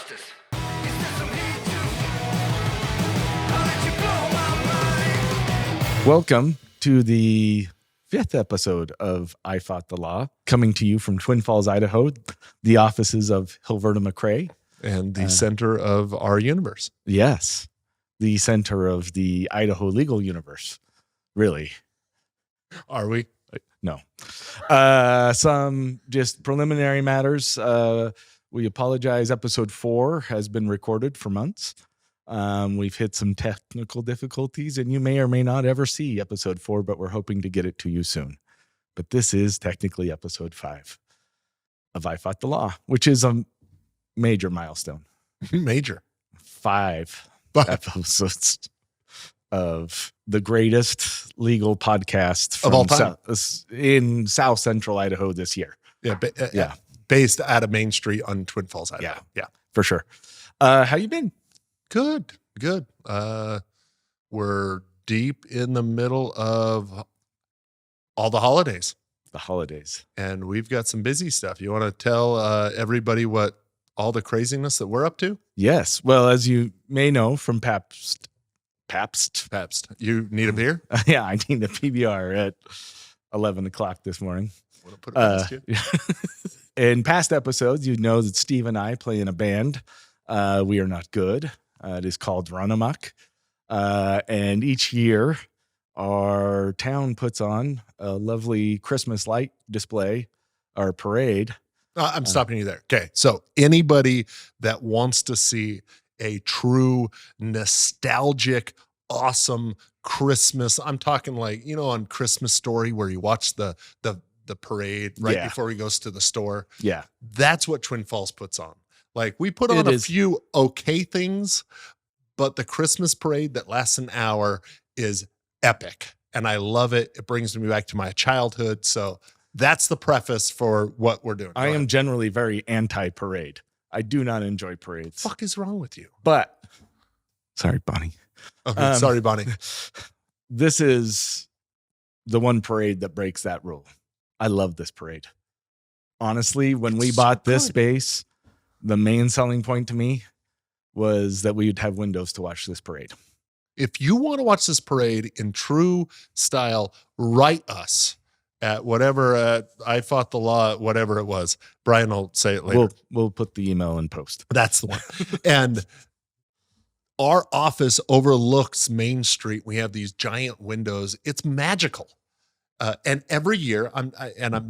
justice. Instead some heat too. I'll let you blow my mind. Welcome to the 5th episode of I Fought the Law, coming to you from Twin Falls, Idaho, the offices of Hilverda McRae. And the center of our universe. Yes, the center of the Idaho legal universe. Really. Are we? No. Some just preliminary matters. We apologize. Episode 4 has been recorded for months. We've hit some technical difficulties, and you may or may not ever see episode 4, but we're hoping to get it to you soon. But this is technically episode 5 of I Fought the Law, which is a major milestone. Major. 5 episodes of the greatest legal podcast Of all time. In South Central Idaho this year. Yeah. Based out of Main Street on Twin Falls, Idaho. Yeah, for sure. How you been? Good. We're deep in the middle of all the holidays. The holidays. And we've got some busy stuff. You want to tell everybody what all the craziness that we're up to? Yes. Well, as you may know from Pabst. You need a beer? Yeah, I need a PBR at 11 o'clock this morning. Want to put it past you? In past episodes, you know that Steve and I play in a band. We are not good. It is called Run Amok. And each year, our town puts on a lovely Christmas light display, our parade. I'm stopping you there. Okay. So anybody that wants to see a true nostalgic, awesome Christmas, I'm talking like, on Christmas Story where you watch the parade right before he goes to the store. Yeah. That's what Twin Falls puts on. Like we put on a few okay things, but the Christmas parade that lasts an hour is epic. And I love it. It brings me back to my childhood. So that's the preface for what we're doing. I am generally very anti-parade. I do not enjoy parades. Fuck is wrong with you? But, sorry, Bonnie. Okay, sorry, Bonnie. This is the one parade that breaks that rule. I love this parade. Honestly, when we bought this space, the main selling point to me was that we would have windows to watch this parade. If you want to watch this parade in true style, write us at whatever, I Fought the Law, whatever it was. Brian will say it later. We'll put the email in post. That's the one. And our office overlooks Main Street. We have these giant windows. It's magical. And every year, I'm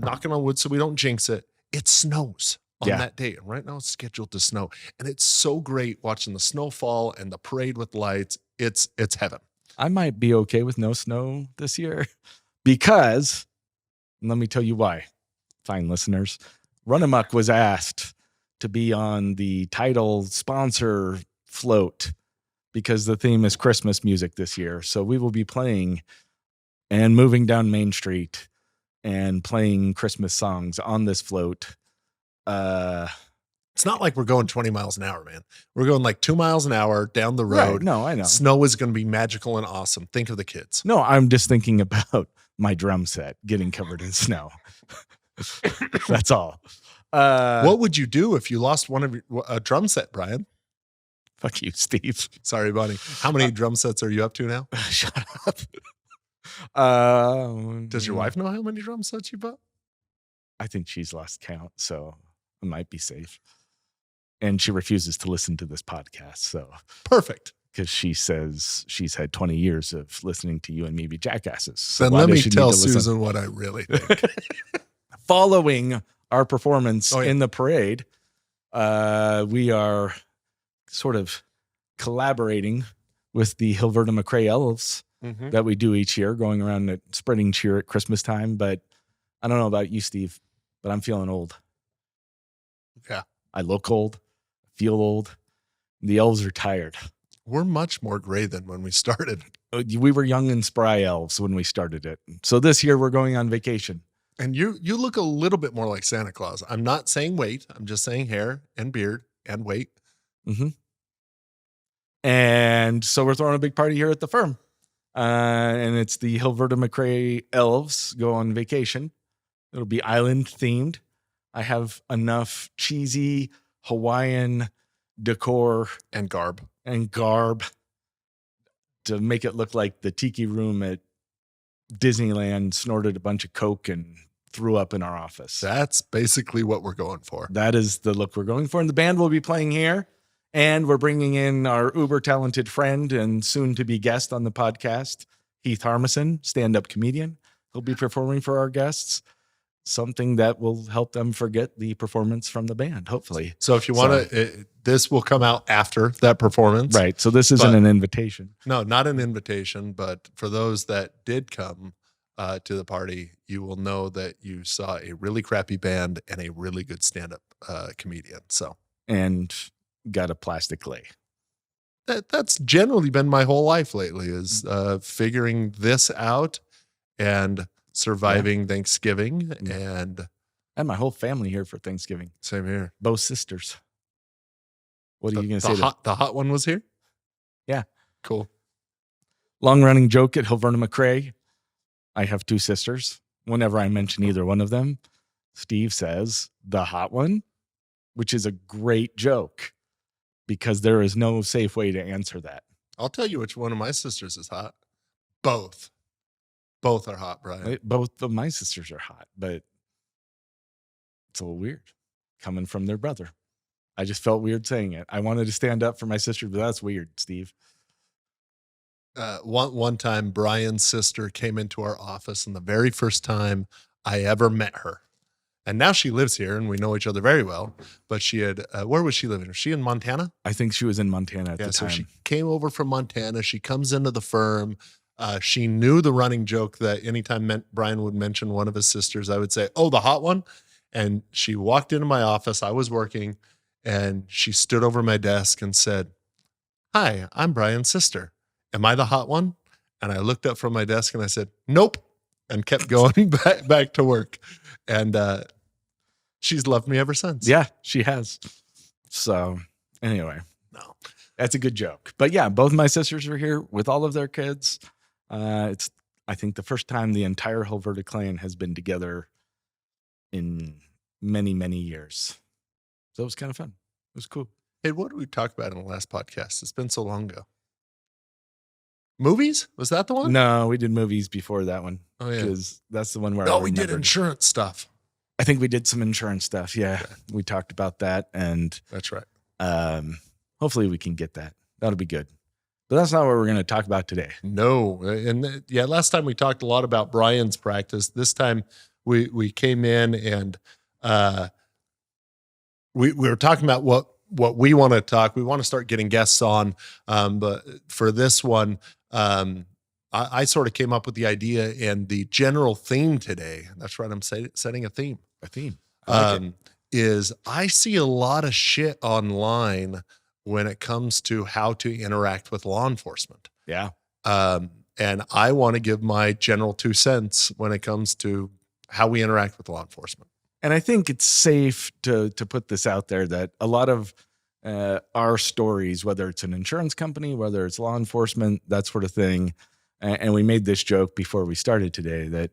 knocking on wood so we don't jinx it, it snows on that day. And right now it's scheduled to snow. And it's so great watching the snowfall and the parade with lights. It's heaven. I might be okay with no snow this year because, and let me tell you why, fine listeners. Run Amok was asked to be on the title sponsor float because the theme is Christmas music this year. So we will be playing and moving down Main Street and playing Christmas songs on this float. It's not like we're going 20 miles an hour, man. We're going like 2 miles an hour down the road. Right. No, I know. Snow is going to be magical and awesome. Think of the kids. No, I'm just thinking about my drum set getting covered in snow. That's all. What would you do if you lost one of a drum set, Brian? Fuck you, Steve. Sorry, buddy. How many drum sets are you up to now? Shut up. Does your wife know how many drum sets you bought? I think she's lost count, so it might be safe. And she refuses to listen to this podcast. So perfect. Because she says she's had 20 years of listening to you and me be jackasses. So then let me tell Susan what I really think. Following our performance in the parade, we are sort of collaborating with the Hilverda McRae elves that we do each year, going around and spreading cheer at Christmas time. But I don't know about you, Steve, but I'm feeling old. Yeah. I look old, feel old. The elves are tired. We're much more gray than when we started. We were young and spry elves when we started it. So this year we're going on vacation. And you look a little bit more like Santa Claus. I'm not saying weight. I'm just saying hair and beard and weight. Mm-hmm. And so we're throwing a big party here at the firm. And it's the Hilverda McRae elves go on vacation. It'll be island themed. I have enough cheesy Hawaiian decor And garb. and garb to make it look like the tiki room at Disneyland snorted a bunch of Coke and threw up in our office. That's basically what we're going for. That is the look we're going for. And the band will be playing here. And we're bringing in our uber talented friend and soon to be guest on the podcast, Heath Harmison, stand-up comedian. He'll be performing for our guests, something that will help them forget the performance from the band, hopefully. So if you want to, this will come out after that performance. Right. So this isn't an invitation. No, not an invitation, but for those that did come to the party, you will know that you saw a really crappy band and a really good stand-up comedian. So, And got a plastic lay. that's generally been my whole life lately, is figuring this out and surviving Thanksgiving. And I had my whole family here for Thanksgiving. same here. Both sisters. What are you going to The say? hot, the hot one was here? Yeah. Cool. Long running joke at Hilverda McRae. I have two sisters. Whenever I mention either one of them, Steve says, the hot one, which is a great joke because there is no safe way to answer that. I'll tell you which one of my sisters is hot. Both. Both are hot, Brian. Both of my sisters are hot, but it's a little weird coming from their brother. I just felt weird saying it. I wanted to stand up for my sister, but that's weird, Steve. One time, Brian's sister came into our office, and the very first time I ever met her, and now she lives here, and we know each other very well. But she had, where was she living? Was she in Montana? I think she was in Montana at the So time. she came over from Montana. She comes into the firm. She knew the running joke that anytime Brian would mention one of his sisters, I would say, "Oh, the hot one." And she walked into my office. I was working, and she stood over my desk and said, "Hi, I'm Brian's sister. Am I the hot one?" And I looked up from my desk and I said, "Nope," and kept going back to work. And she's loved me ever since. Yeah, she has. So anyway, No. that's a good joke. But yeah, both my sisters are here with all of their kids. It's, I think, the first time the entire Hilverda clan has been together in many, many years. So it was kind of fun. It was cool. Hey, what did we talk about in the last podcast? It's been so long ago. Movies? Was that the one? No, we did movies before that one. Oh, yeah. Because that's the one where No, I we did remembered. insurance stuff. I think we did some insurance stuff. Yeah, we talked about that. And That's right. hopefully we can get that. That'll be good. But that's not what we're going to talk about today. No. And yeah, last time we talked a lot about Brian's practice. This time we came in and we were talking about what we want to talk. We want to start getting guests on. But for this one, I sort of came up with the idea and the general theme today. That's right. I'm setting a theme. A theme. I like it. Is I see a lot of shit online when it comes to how to interact with law enforcement. Yeah. And I want to give my general 2 cents when it comes to how we interact with law enforcement. And I think it's safe to put this out there that a lot of our stories, whether it's an insurance company, whether it's law enforcement, that sort of thing, and we made this joke before we started today, that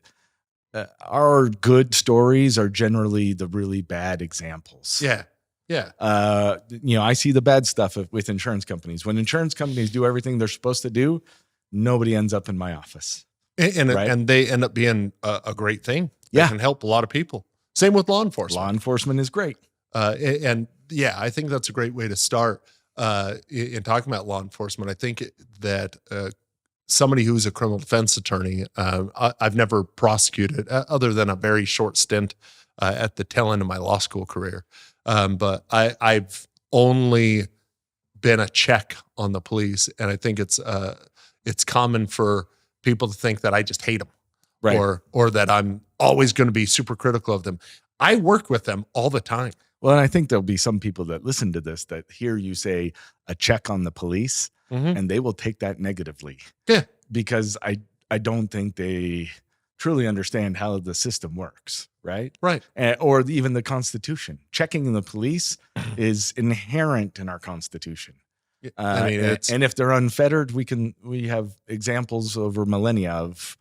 our good stories are generally the really bad examples. Yeah. Yeah. I see the bad stuff with insurance companies. When insurance companies do everything they're supposed to do, nobody ends up in my office. And Right. they end up being a great thing. They Yeah. can help a lot of people. Same with law enforcement. Law enforcement is great. And yeah, I think that's a great way to start in talking about law enforcement. I think that somebody who's a criminal defense attorney, I've never prosecuted other than a very short stint at the tail end of my law school career. But I've only been a check on the police. And I think it's common for people to think that I just hate them. Right. Or that I'm always going to be super critical of them. I work with them all the time. Well, and I think there'll be some people that listen to this that hear you say a check on the police, and they will take that negatively. Yeah. Because I don't think they truly understand how the system works, right? Right. Or even the Constitution. Checking the police is inherent in our Constitution. I mean, and if they're unfettered, we have examples over millennia of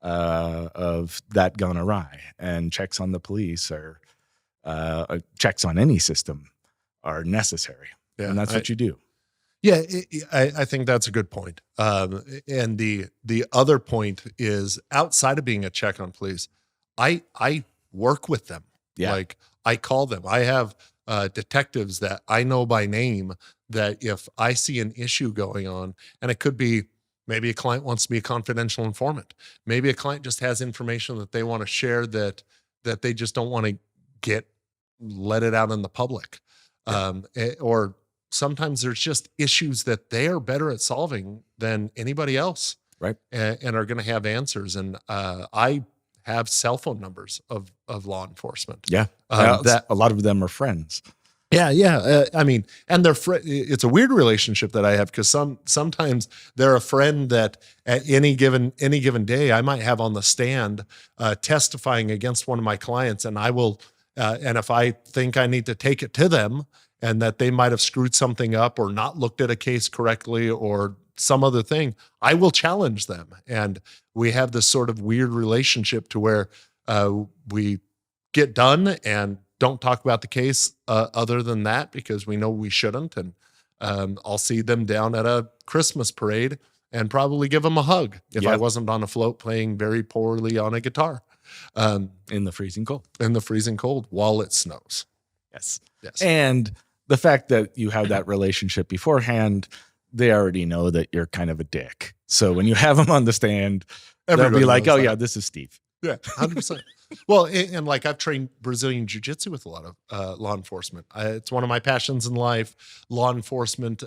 that gone awry, and checks on the police or checks on any system are necessary. Yeah, and that's what you do. Yeah, I think that's a good point. And the other point is, outside of being a check on police, I work with them. Yeah. Like, I call them. I have detectives that I know by name, that if I see an issue going on, and it could be maybe a client wants to be a confidential informant, maybe a client just has information that they want to share that they just don't want to let it out in the public, or sometimes there's just issues that they are better at solving than anybody else, Right. and are going to have answers. And I have cell phone numbers of law enforcement. Yeah. That A lot of them are friends. yeah. I mean, and it's a weird relationship that I have, because sometimes they're a friend that at any given day I might have on the stand testifying against one of my clients, and I will, and if I think I need to take it to them, and that they might have screwed something up or not looked at a case correctly or some other thing, I will challenge them. And we have this sort of weird relationship to where we get done and don't talk about the case other than that, because we know we shouldn't. And I'll see them down at a Christmas parade and probably give them a hug if I wasn't on a float playing very poorly on a guitar. In the freezing cold. While it snows. Yes. Yes. And the fact that you have that relationship beforehand, they already know that you're kind of a dick. So when you have them on the stand, they'll be like, oh, yeah, this is Steve. Yeah, 100%. Well, and like, I've trained Brazilian jiu-jitsu with a lot of law enforcement. It's one of my passions in life. Law enforcement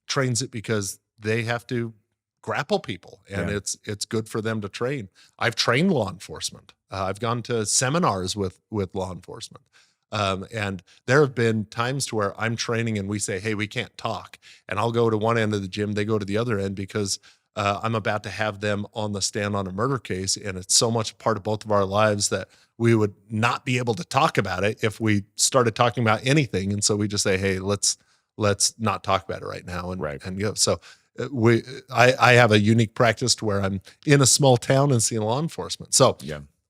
trains it because they have to grapple people, and it's good for them to train. I've trained law enforcement. I've gone to seminars with law enforcement. And there have been times to where I'm training and we say, hey, we can't talk. And I'll go to one end of the gym, they go to the other end, because I'm about to have them on the stand on a murder case. And it's so much a part of both of our lives that we would not be able to talk about it if we started talking about anything. And so we just say, hey, let's not talk about it right now, and go. So I have a unique practice to where I'm in a small town and seeing law enforcement. So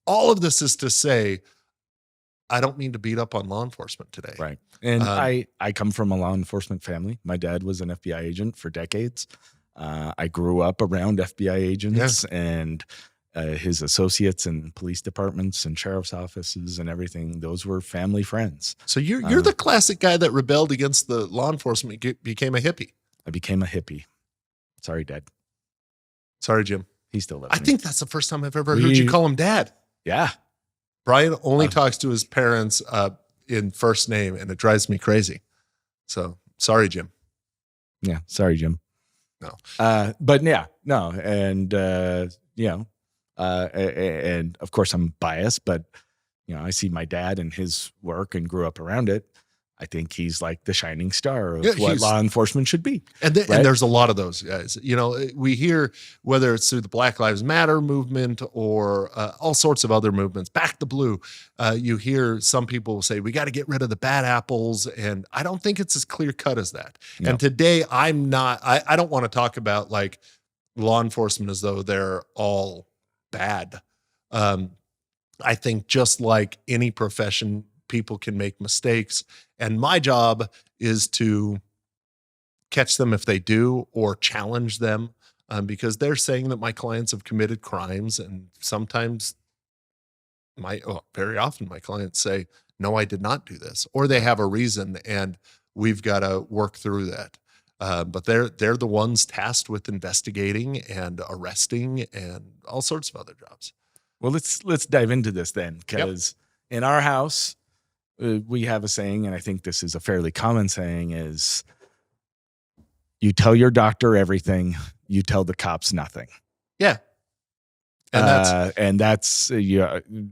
all of this is to say, I don't mean to beat up on law enforcement today. Right. And I come from a law enforcement family. My dad was an FBI agent for decades. I grew up around FBI agents and his associates in police departments and sheriff's offices and everything. Those were family friends. So you're the classic guy that rebelled against the law enforcement, became a hippie. I became a hippie. Sorry, Dad. Sorry, Jim. He still loves I me. think that's the first time I've ever heard you call him Dad. Yeah. Brian only talks to his parents in first name, and it drives me crazy. So sorry, Jim. Yeah. Sorry, Jim. No. But yeah, no. And, and of course I'm biased, but I see my dad and his work and grew up around it. I think he's like the shining star of what law enforcement should be. And there's a lot of those guys. We hear, whether it's through the Black Lives Matter movement or all sorts of other movements, Back the Blue, you hear some people say, we got to get rid of the bad apples. And I don't think it's as clear cut as that. No. And today I don't want to talk about like law enforcement as though they're all bad. I think just like any profession, people can make mistakes. And my job is to catch them if they do, or challenge them, because they're saying that my clients have committed crimes. And sometimes very often my clients say, no, I did not do this, or they have a reason, and we've got to work through that. But they're the ones tasked with investigating and arresting and all sorts of other jobs. Well, let's dive into this then, because in our house, we have a saying, and I think this is a fairly common saying, is you tell your doctor everything, you tell the cops nothing. Yeah. And that's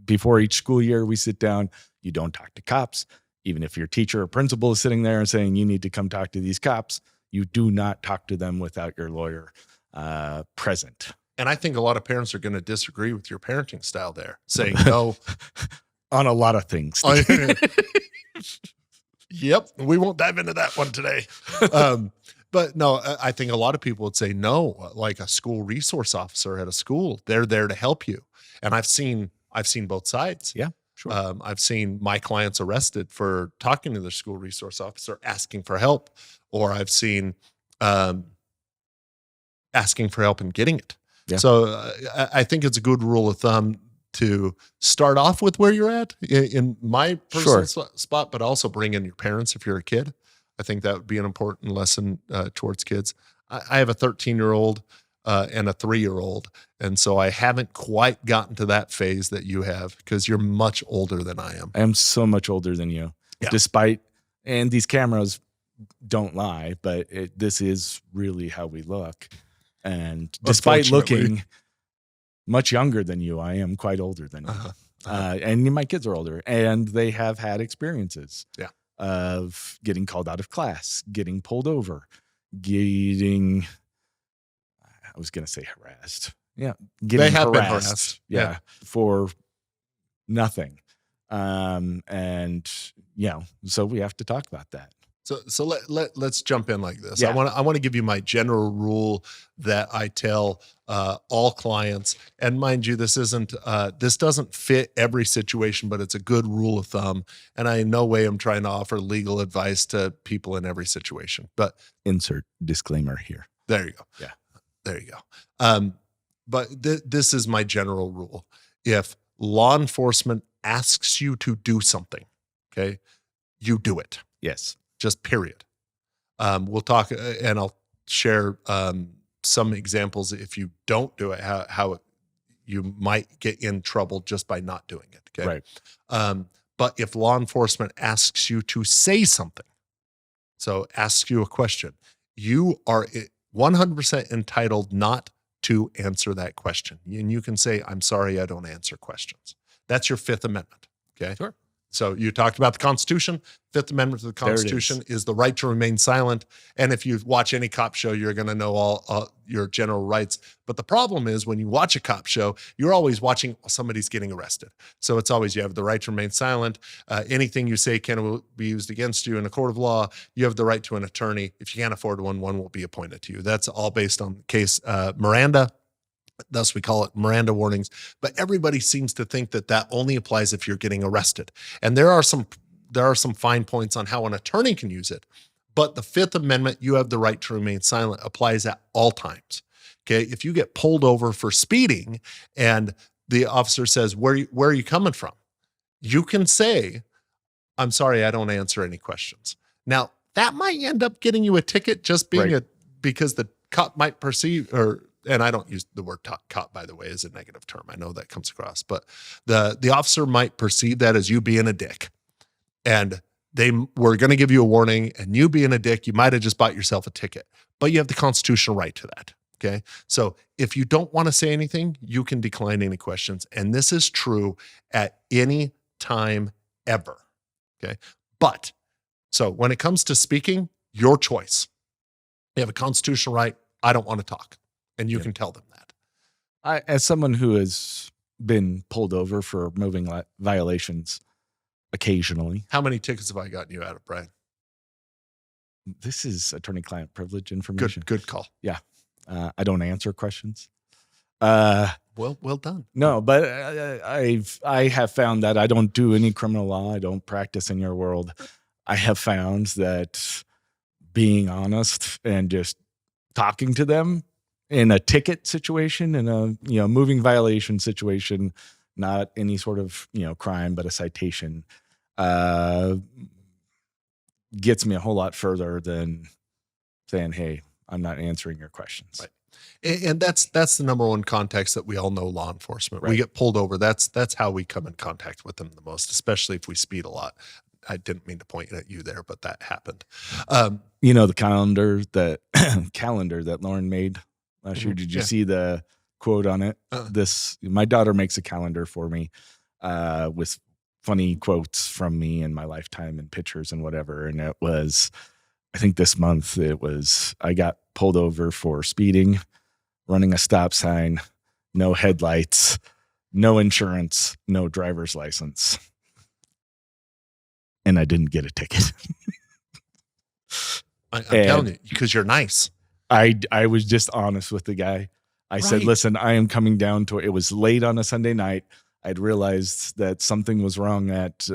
before each school year, we sit down, you don't talk to cops. Even if your teacher or principal is sitting there and saying, you need to come talk to these cops, you do not talk to them without your lawyer present. And I think a lot of parents are going to disagree with your parenting style there, saying no. On a lot of things. Yep. We won't dive into that one today. But no, I think a lot of people would say no, like a school resource officer at a school, they're there to help you. And I've seen both sides. Yeah. Sure. I've seen my clients arrested for talking to their school resource officer, asking for help, or I've seen asking for help and getting it. Yeah. So I think it's a good rule of thumb to start off with where you're at in my personal spot, but also bring in your parents if you're a kid. I think that would be an important lesson towards kids. I have a 13-year-old and a 3-year-old. And so I haven't quite gotten to that phase that you have because you're much older than I am. I am so much older than you. Yeah. And these cameras don't lie, but this is really how we look. And despite looking much younger than you, I am quite older than you. And my kids are older, and they have had experiences of getting called out of class, getting pulled over, I was going to say harassed. Yeah. They have been harassed. Yeah. For nothing. So we have to talk about that. So let's jump in like this. Yeah. I want to give you my general rule that I tell all clients. And mind you, this doesn't fit every situation, but it's a good rule of thumb. And I in no way am trying to offer legal advice to people in every situation. But insert disclaimer here. There you go. Yeah, there you go. But this is my general rule. If law enforcement asks you to do something, okay, you do it. Yes. Just period. We'll talk and I'll share some examples if you don't do it, how you might get in trouble just by not doing it. Okay. Right. But if law enforcement asks you to say something, so asks you a question, you are 100% entitled not to answer that question. And you can say, I'm sorry, I don't answer questions. That's your Fifth Amendment. Okay. Sure. So you talked about the Constitution. Fifth Amendment to the Constitution is the right to remain silent. And if you watch any cop show, you're going to know all your general rights. But the problem is when you watch a cop show, you're always watching somebody's getting arrested. So it's always you have the right to remain silent. Anything you say can be used against you in a court of law. You have the right to an attorney. If you can't afford one will be appointed to you. That's all based on the case Miranda. Thus, we call it Miranda warnings. But everybody seems to think that only applies if you're getting arrested. And there are some fine points on how an attorney can use it. But the Fifth Amendment, you have the right to remain silent, applies at all times. Okay, if you get pulled over for speeding and the officer says, "Where are you coming from?" You can say, "I'm sorry, I don't answer any questions." Now that might end up getting you a ticket just being because the cop might perceive and I don't use the word cop, by the way, as a negative term. I know that comes across, but the officer might perceive that as you being a dick. And they were going to give you a warning, and you being a dick, you might have just bought yourself a ticket. But you have the constitutional right to that. Okay. So if you don't want to say anything, you can decline any questions. And this is true at any time ever. Okay. But so when it comes to speaking, your choice. You have a constitutional right. I don't want to talk. And you can tell them that. As someone who has been pulled over for moving violations occasionally. How many tickets have I gotten you out of, Brian? This is attorney-client privilege information. Good call. Yeah. I don't answer questions. Well done. No, but I have found that I don't do any criminal law. I don't practice in your world. I have found that being honest and just talking to them in a ticket situation, in a moving violation situation, not any sort of crime, but a citation, gets me a whole lot further than saying, "Hey, I'm not answering your questions." Right. And that's the number one context that we all know law enforcement. Right. We get pulled over. That's how we come in contact with them the most, especially if we speed a lot. I didn't mean to point at you there, but that happened. The calendar that Lauren made last year. Did you see the quote on it? My daughter makes a calendar for me with funny quotes from me and my lifetime and pictures and whatever. And it was, I think this month I got pulled over for speeding, running a stop sign, no headlights, no insurance, no driver's license. And I didn't get a ticket. I'm telling you, because you're nice. I was just honest with the guy. I said, "Listen, I am coming down to it." It was late on a Sunday night. I'd realized that something was wrong at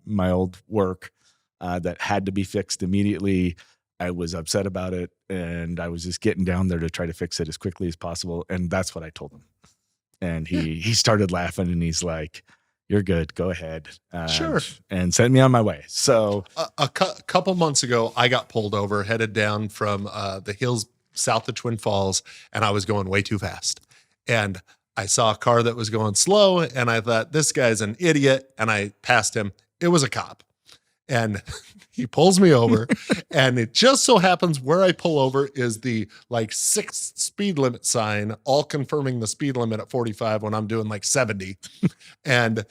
my old work that had to be fixed immediately. I was upset about it, and I was just getting down there to try to fix it as quickly as possible. And that's what I told him. And he started laughing, and he's like, "You're good. Go ahead." Sure. And sent me on my way. So A couple months ago, I got pulled over, headed down from the hills south of Twin Falls, and I was going way too fast. And I saw a car that was going slow, and I thought, this guy's an idiot. And I passed him. It was a cop. And he pulls me over, and it just so happens where I pull over is the like 6th speed limit sign, all confirming the speed limit at 45 when I'm doing like 70. And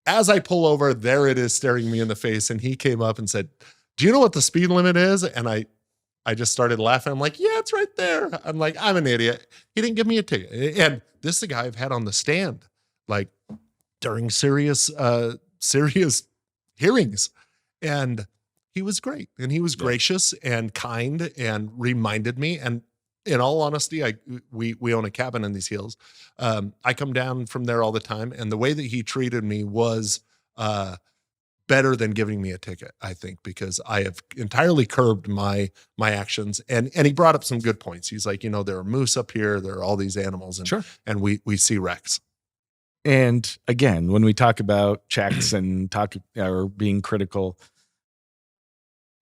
as I pull over, there it is staring me in the face. And he came up and said, "Do you know what the speed limit is?" And I just started laughing. I'm like, "Yeah, it's right there." I'm like, I'm an idiot. He didn't give me a ticket. And this is a guy I've had on the stand, like during serious hearings. And he was great, and he was gracious and kind and reminded me. And in all honesty, we own a cabin in these hills. I come down from there all the time, and the way that he treated me was better than giving me a ticket, I think, because I have entirely curbed my actions. And he brought up some good points. He's like, there are moose up here, there are all these animals, and Sure. and we see wrecks. And again, when we talk about checks and talk or being critical,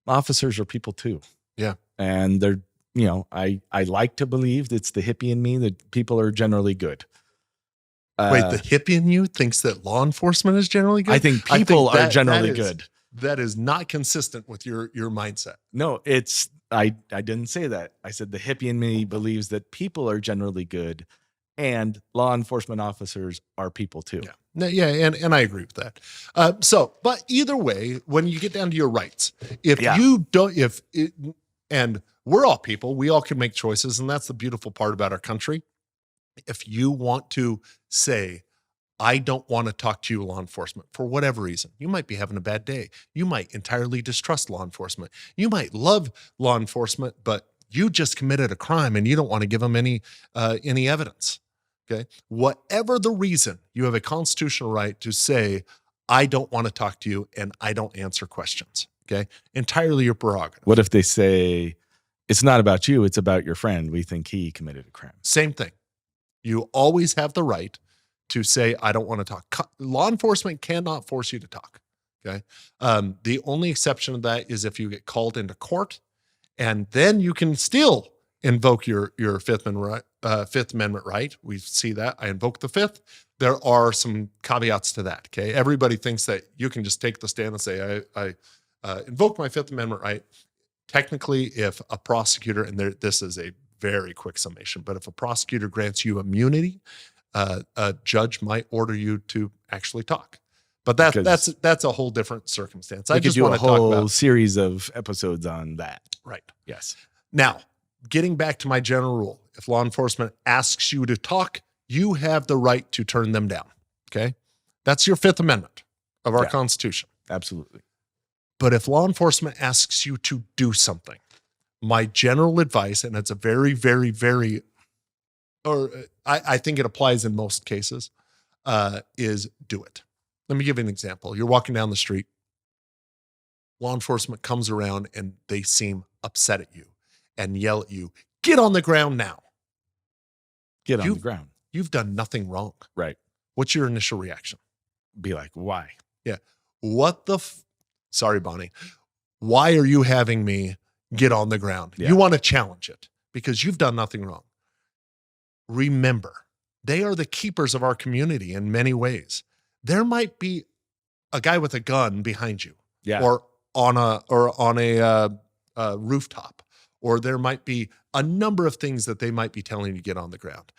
officers are people too. Yeah. And they're, I like to believe it's the hippie in me that people are generally good. Wait, the hippie in you thinks that law enforcement is generally good? I think people are generally that is good. That is not consistent with your mindset. No, I didn't say that. I said the hippie in me believes that people are generally good, and law enforcement officers are people too. Yeah. No, yeah, and I agree with that. But either way, when you get down to your rights, and we're all people, we all can make choices, and that's the beautiful part about our country. If you want to say, "I don't want to talk to you, law enforcement," for whatever reason, you might be having a bad day. You might entirely distrust law enforcement. You might love law enforcement, but you just committed a crime and you don't want to give them any evidence. Okay. Whatever the reason, you have a constitutional right to say, "I don't want to talk to you and I don't answer questions." Okay. Entirely your prerogative. What if they say, "It's not about you, it's about your friend. We think he committed a crime"? Same thing. You always have the right to say, "I don't want to talk." Law enforcement cannot force you to talk. Okay. The only exception to that is if you get called into court, and then you can still invoke your Fifth Amendment right. We see that. I invoke the Fifth. There are some caveats to that. Okay. Everybody thinks that you can just take the stand and say, I invoke my Fifth Amendment right. Technically, if a prosecutor, and this is a very quick summation, but if a prosecutor grants you immunity, a judge might order you to actually talk. But that's a whole different circumstance. I just want to talk about series of episodes on that. Right. Yes. Now, getting back to my general rule, if law enforcement asks you to talk, you have the right to turn them down. Okay. That's your Fifth Amendment of our Constitution. Absolutely. But if law enforcement asks you to do something, my general advice, and it's a very, very, very, or I think it applies in most cases, is do it. Let me give you an example. You're walking down the street. Law enforcement comes around and they seem upset at you and yell at you, "Get on the ground now." Get on the ground. You've done nothing wrong. Right. What's your initial reaction? Be like, why? Yeah. Sorry, Bonnie. Why are you having me get on the ground? Yeah. You want to challenge it because you've done nothing wrong. Remember, they are the keepers of our community in many ways. There might be a guy with a gun behind you, or on a rooftop, or there might be a number of things that they might be telling you to get on the ground.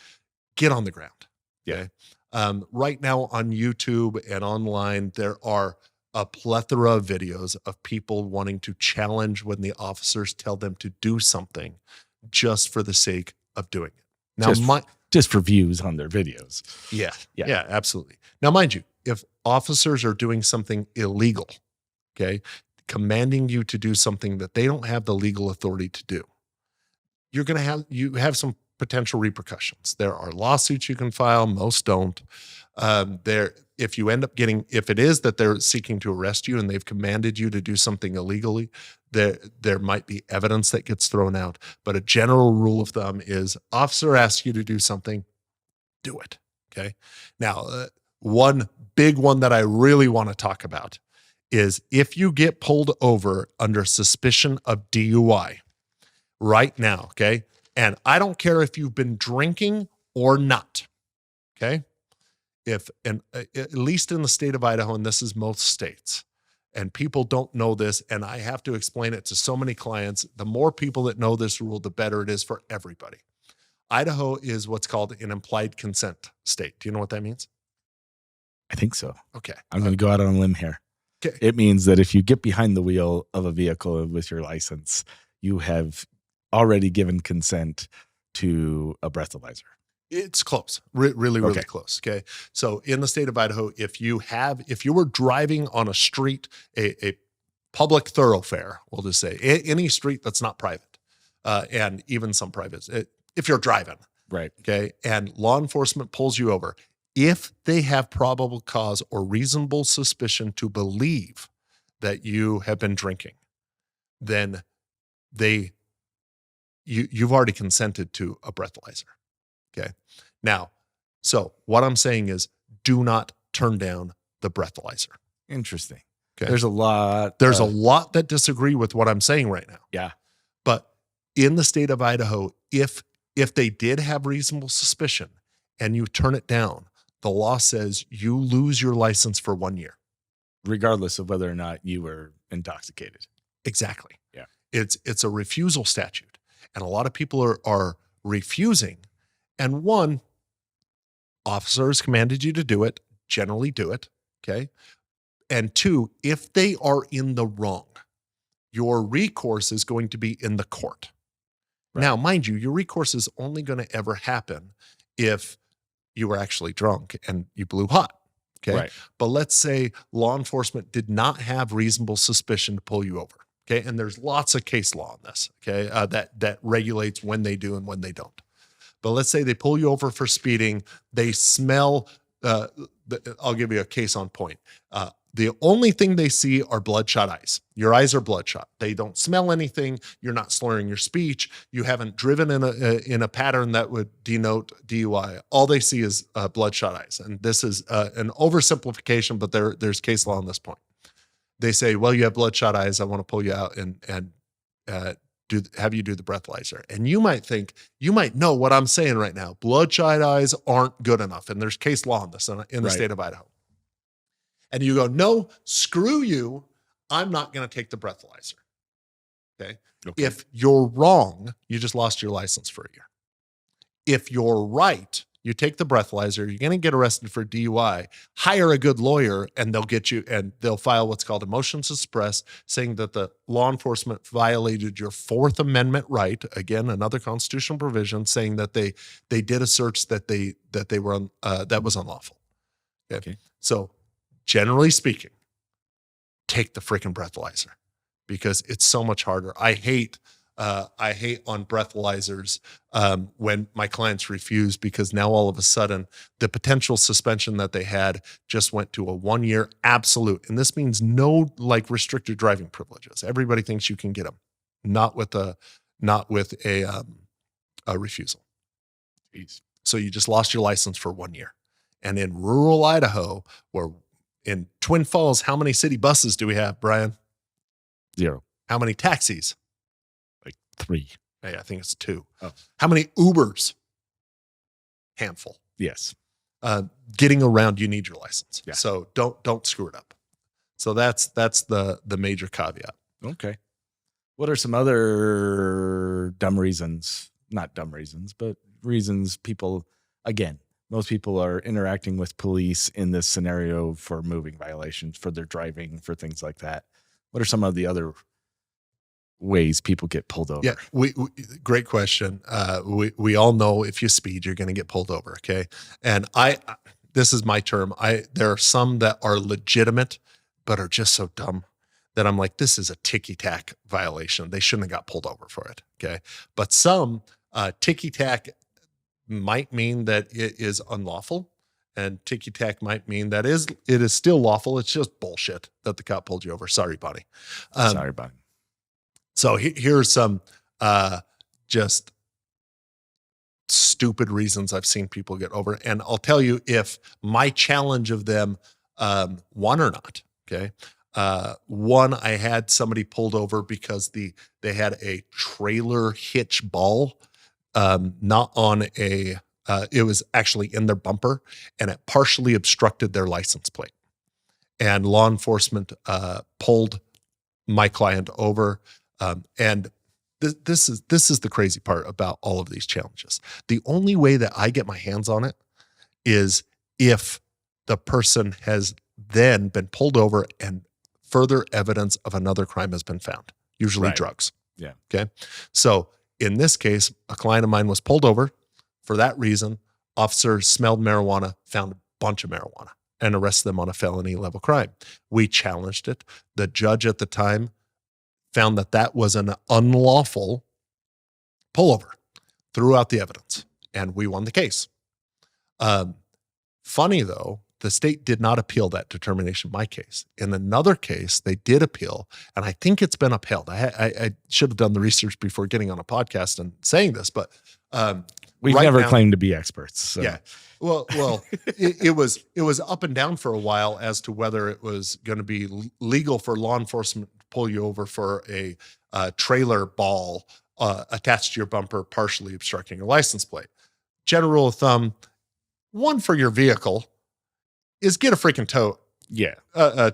Get on the ground. Okay. Right now on YouTube and online, there are a plethora of videos of people wanting to challenge when the officers tell them to do something just for the sake of doing it. Now, just for views on their videos. Yeah, absolutely. Now, mind you, if officers are doing something illegal, okay, commanding you to do something that they don't have the legal authority to do, you have some potential repercussions. There are lawsuits you can file. Most don't. If you end up if it is that they're seeking to arrest you and they've commanded you to do something illegally, there might be evidence that gets thrown out. But a general rule of thumb is officer asks you to do something, do it. Okay. Now, one big one that I really want to talk about is if you get pulled over under suspicion of DUI right now. Okay. And I don't care if you've been drinking or not. Okay. At least in the state of Idaho, and this is most states, and people don't know this, and I have to explain it to so many clients, the more people that know this rule, the better it is for everybody. Idaho is what's called an implied consent state. Do you know what that means? I think so. Okay. I'm going to go out on a limb here. Okay. It means that if you get behind the wheel of a vehicle with your license, you have already given consent to a breathalyzer. It's close, really Okay. close. Okay. So in the state of Idaho, if you were driving on a street, a public thoroughfare, we'll just say any street that's not private, and even some privates, if you're driving, Right. okay, and law enforcement pulls you over, if they have probable cause or reasonable suspicion to believe that you have been drinking, then you've already consented to a breathalyzer. Okay. Now, so what I'm saying is do not turn down the breathalyzer. Interesting. Okay. There's a lot. There's a lot that disagree with what I'm saying right now. Yeah. But in the state of Idaho, if they did have reasonable suspicion and you turn it down, the law says you lose your license for 1 year. Regardless of whether or not you were intoxicated. Exactly. Yeah. It's a refusal statute. And a lot of people are refusing. And one, officers commanded you to do it, generally do it. Okay. And two, if they are in the wrong, your recourse is going to be in the court. Right. Now, mind you, your recourse is only going to ever happen if you were actually drunk and you blew hot. Okay. Right. But let's say law enforcement did not have reasonable suspicion to pull you over. Okay. And there's lots of case law on this. Okay. That regulates when they do and when they don't. But let's say they pull you over for speeding. They smell, I'll give you a case on point. The only thing they see are bloodshot eyes. Your eyes are bloodshot. They don't smell anything. You're not slurring your speech. You haven't driven in a pattern that would denote DUI. All they see is bloodshot eyes. And this is an oversimplification, but there's case law on this point. They say, well, you have bloodshot eyes. I want to pull you out and have you do the breathalyzer. And you might know what I'm saying right now. Bloodshot eyes aren't good enough. And there's case law on this in the Right. state of Idaho. And you go, no, screw you. I'm not going to take the breathalyzer. Okay. If you're wrong, you just lost your license for a year. If you're right, you take the breathalyzer, you're going to get arrested for DUI, hire a good lawyer, and they'll get you, and they'll file what's called a motion to suppress, saying that the law enforcement violated your Fourth Amendment right. Again, another constitutional provision saying that they did a search that they were that was unlawful. Okay. So generally speaking, take the freaking breathalyzer because it's so much harder. I hate on breathalyzers when my clients refuse, because now all of a sudden the potential suspension that they had just went to a 1 year absolute. And this means no like restricted driving privileges. Everybody thinks you can get them, not with a refusal. Jeez. So you just lost your license for 1 year. And in rural Idaho, where in Twin Falls, how many city buses do we have, Brian? 0. How many taxis? 3. Hey, I think it's 2. Oh. How many Ubers? Handful. Yes. Getting around, you need your license. Yeah. So don't screw it up. So that's the major caveat. Okay. What are some other dumb reasons? Not dumb reasons, but reasons people, again, most people are interacting with police in this scenario for moving violations, for their driving, for things like that. What are some of the other ways people get pulled over? Yeah, we great question. We all know if you speed, you're going to get pulled over. Okay, and this is my term. There are some that are legitimate, but are just so dumb that I'm like, this is a ticky-tack violation. They shouldn't have got pulled over for it. Okay, but some ticky-tack might mean that it is unlawful, And ticky tack might mean it is still lawful. It's just bullshit that the cop pulled you over. Sorry, Bonnie. Sorry, buddy. So here's some just stupid reasons I've seen people get over. And I'll tell you if my challenge of them won or not. Okay. One, I had somebody pulled over because they had a trailer hitch ball, not on it was actually in their bumper, and it partially obstructed their license plate. And law enforcement pulled my client over. And this is the crazy part about all of these challenges. The only way that I get my hands on it is if the person has then been pulled over and further evidence of another crime has been found, usually Right. drugs. Yeah. Okay. So in this case, a client of mine was pulled over. For that reason, officer smelled marijuana, found a bunch of marijuana, and arrested them on a felony level crime. We challenged it. The judge at the time found that was an unlawful pullover, threw out the evidence, and we won the case. Funny though, the state did not appeal that determination in my case. In another case, they did appeal, and I think it's been upheld. I should have done the research before getting on a podcast and saying this, but We've right never now- claimed to be experts. So. Yeah. Well, it was up and down for a while as to whether it was going to be legal for law enforcement to pull you over for a trailer ball attached to your bumper, partially obstructing your license plate. General rule of thumb, one for your vehicle is get a freaking tow. Yeah.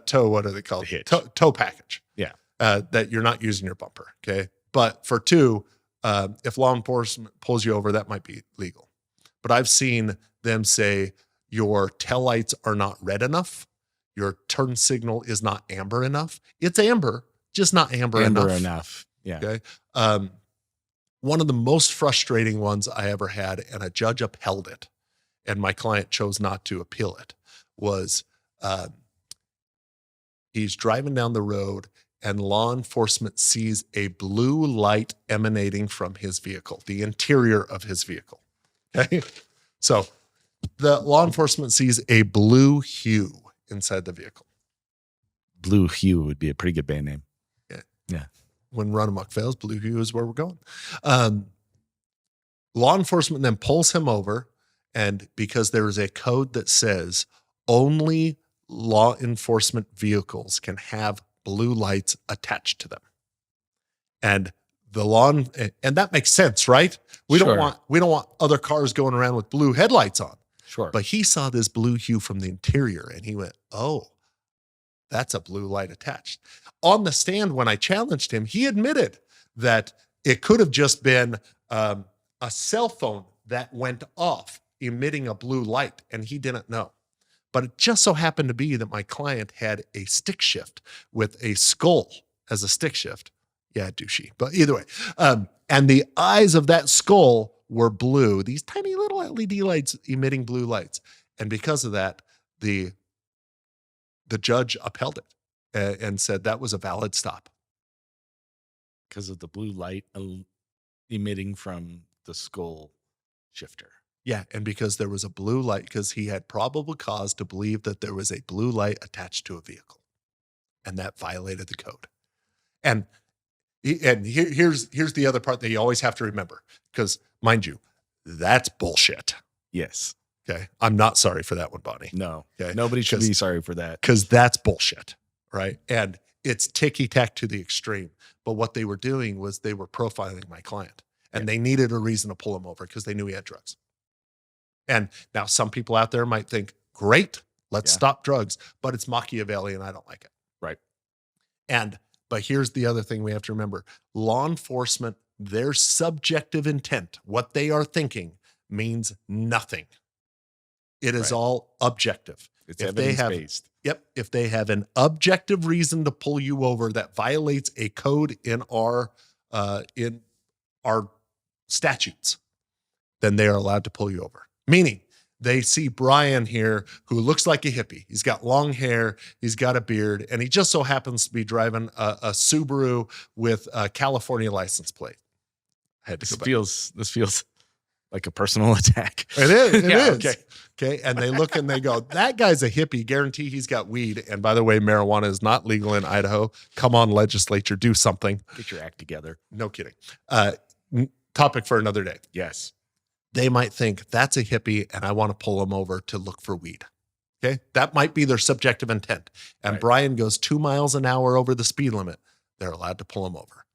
Tow, what are they called? Hitch. Tow package. Yeah. That you're not using your bumper. Okay. But for two, if law enforcement pulls you over, that might be legal. But I've seen them say your taillights are not red enough. Your turn signal is not amber enough. It's amber, just not amber enough. Yeah. Okay. One of the most frustrating ones I ever had, and a judge upheld it, and my client chose not to appeal it, was he's driving down the road and law enforcement sees a blue light emanating from his vehicle, the interior of his vehicle. Okay. So the law enforcement sees a blue hue inside the vehicle. Blue Hue would be a pretty good band name. When Run Amok fails, Blue Hue is where we're going. Law enforcement then pulls him over, and because there is a code that says only law enforcement vehicles can have blue lights attached to them. And and that makes sense, right? We don't want other cars going around with blue headlights on. Sure. But he saw this blue hue from the interior and he went, "Oh, that's a blue light attached." On the stand, when I challenged him, he admitted that it could have just been a cell phone that went off emitting a blue light, and he didn't know. But it just so happened to be that my client had a stick shift with a skull as a stick shift. Yeah, douchey. But either way, and the eyes of that skull were blue, these tiny little LED lights emitting blue lights. And because of that, the judge upheld it and said that was a valid stop. Because of the blue light emitting from the skull shifter. Yeah, and because there was a blue light, because he had probable cause to believe that there was a blue light attached to a vehicle, and that violated the code. And here's the other part that you always have to remember, because mind you, that's bullshit. Yes. Okay, I'm not sorry for that one, Bonnie. No. Okay, Nobody should be sorry for that. because that's bullshit, right? And it's ticky tack to the extreme. But what they were doing was they were profiling my client, and they needed a reason to pull him over because they knew he had drugs. And now some people out there might think, great, let's stop drugs, but it's Machiavellian. I don't like it. Right. But here's the other thing we have to remember. Law enforcement, their subjective intent, what they are thinking, means nothing. It is all objective. It's If they have- evidence-based. Yep. If they have an objective reason to pull you over that violates a code in our statutes, then they are allowed to pull you over. Meaning they see Brian here who looks like a hippie. He's got long hair, he's got a beard, and he just so happens to be driving a Subaru with a California license plate. I had to This go back. feels like a personal attack. It is. It Yeah, is. okay. Okay. And they look and they go, that guy's a hippie. Guarantee he's got weed. And by the way, marijuana is not legal in Idaho. Come on, legislature, do something. Get your act together. No kidding. Topic for another day. Yes. They might think that's a hippie and I want to pull him over to look for weed. Okay. That might be their subjective intent. And Right. Brian goes 2 miles an hour over the speed limit. They're allowed to pull him over,